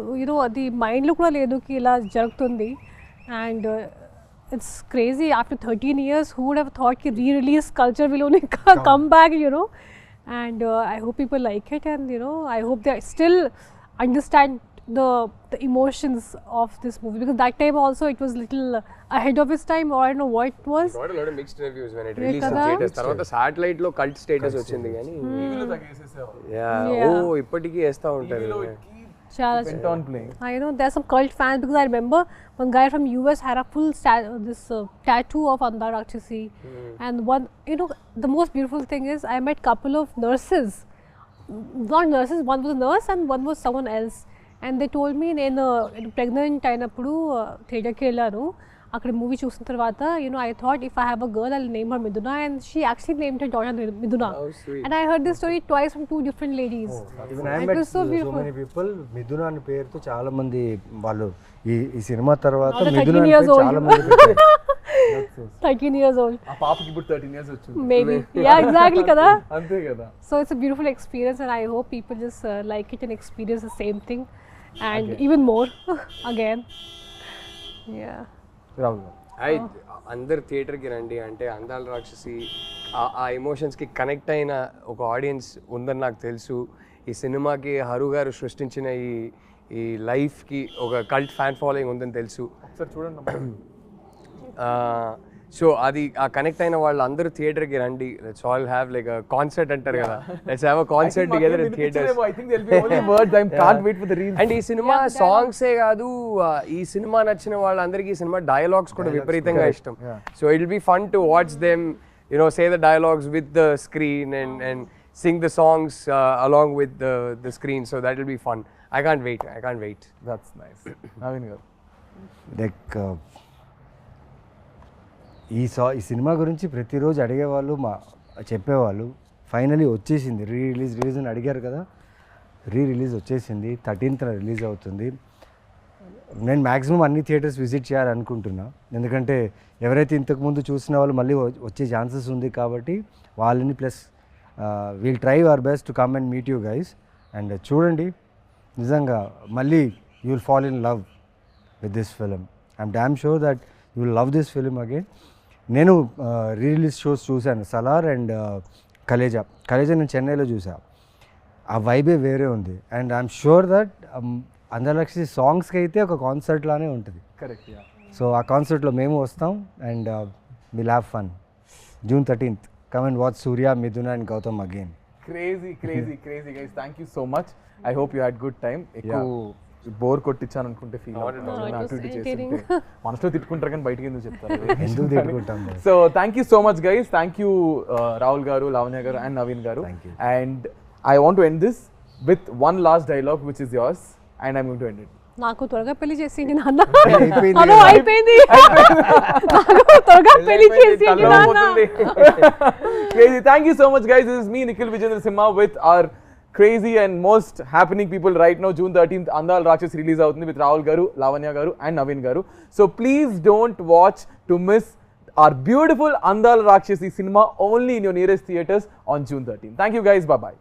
C: అది మైండ్లో కూడా లేదు కి ఇలా జరుగుతుంది. And it's crazy after 13 years. Who would have thought ki re-release culture will only come back, and I hope people like it, and I hope they still understand the emotions of this movie, because that time also it was little ahead of its time, or I don't know what it was.
B: Got a lot of mixed reviews when it released in theaters. Tarvata satellite lo cult status ochindi gaani
A: టీవీలో తగ్గేసేసావు.
B: ఇప్పటికీ వేస్తా ఉంటారు.
A: Went on playing.
C: I know there's some cult fans, because I remember one guy from US had a full tattoo of Andala Rakshasi. And one, the most beautiful thing is I met couple of nurses, not nurses, one was a nurse and one was someone else, and they told me నేను pregnant అయినప్పుడు థియేటర్కి వెళ్ళాను. అక్కడ మూవీ చూసిన తర్వాత I thought if I have a girl I'll name her Miduna, and she actually named her daughter Miduna.
B: Oh, sweet.
C: And I heard this story twice from two different ladies.
D: Even I met so many people మిథున అనే పేరుతో చాలా మంది వాళ్ళు ఈ సినిమా తర్వాత మిథున అనే పేరు చాలా మంది పెట్టారు.
C: 13 years old.
A: ఆ పాపకి ఇప్పుడు 13 years వచ్చింది.
C: Maybe. Yeah, exactly kada.
A: అంతే కదా.
C: So it's a beautiful experience, and I hope people just like it and experience the same thing and even more again. Yeah.
A: Rahul
B: అందరు థియేటర్కి రండి. అంటే అందాల రాక్షసి ఆ ఎమోషన్స్కి కనెక్ట్ అయిన ఒక ఆడియన్స్ ఉందని నాకు తెలుసు. ఈ సినిమాకి హరు గారు సృష్టించిన ఈ లైఫ్కి ఒక కల్ట్ ఫ్యాన్ ఫాలోయింగ్ ఉందని తెలుసు.
A: సార్ చూడండి.
B: సో అది ఆ కనెక్ట్ అయిన వాళ్ళు అందరూ థియేటర్కి రండి. Let's all have like a concert అంటారు కదా, let's have a concert together in theatres.
A: I think there'll be only words. I can't wait for the reels.
B: And ఈ సినిమా సాంగ్సే కాదు, ఈ సినిమా నచ్చిన వాళ్ళందరికీ ఈ సినిమా డైలాగ్స్ కూడా విపరీతంగా ఇష్టం. So it will be fun to watch them say the dialogues with the screen and sing the songs along with the screen. So that will be fun. I can't wait.
A: That's nice. Naveen garu.
D: Like ఈ సినిమా గురించి ప్రతిరోజు అడిగేవాళ్ళు చెప్పేవాళ్ళు. ఫైనలీ వచ్చేసింది రిలీజ్ అని అడిగారు కదా, రిలీజ్ వచ్చేసింది. 13th రిలీజ్ అవుతుంది. నేను మ్యాక్సిమం అన్ని థియేటర్స్ విజిట్ చేయాలనుకుంటున్నా, ఎందుకంటే ఎవరైతే ఇంతకుముందు చూసిన వాళ్ళు మళ్ళీ వచ్చే ఛాన్సెస్ ఉంది కాబట్టి వాళ్ళని, plus we'll try our best to come and meet you guys. And చూడండి, నిజంగా మళ్ళీ you will fall in love with this film. I'm damn sure that you will love this film again. నేను రిలీజ్ షోస్ చూశాను, సలార్ అండ్ కలేజా నేను చెన్నైలో చూసా. ఆ వైబే వేరే ఉంది. అండ్ ఐఎమ్ షూర్ దట్ అందల రాక్షసి సాంగ్స్కి అయితే ఒక కాన్సర్ట్ లానే ఉంటుంది.
A: కరెక్ట్.
D: సో ఆ కాన్సర్ట్లో మేము వస్తాం and will have fun. June 13th, come and watch Surya, Miduna and Gautam again.
A: Crazy guys. Thank you so much. I hope you had good time. Bore కొట్టించాను అనుకుంటే ఫీల్ మనసులో తిట్టుకుంటారు కానీ బయటకి ఎందుకు చెప్తారు. So thank you so much guys. Thank you Rahul garu, Lavanya garu and Naveen garu. And I want to end this with one last dialogue which is yours and I'm going to end it.
C: నాకు త్వరగా పెళ్లి చేసింది నాన్న. అయిపోయింది. త్వరగా పెళ్లి చేసింది నాన్న.
A: Crazy. Thank you so much guys. This is me Nikhil Vijayendra Simha with our crazy and most happening people right now. June 13th Andala Rakshasi release avutundi with Rahul garu, Lavanya garu and Naveen garu. So please don't watch to miss our beautiful Andala Rakshasi cinema only in your nearest theaters on June 13th. Thank you guys. Bye bye.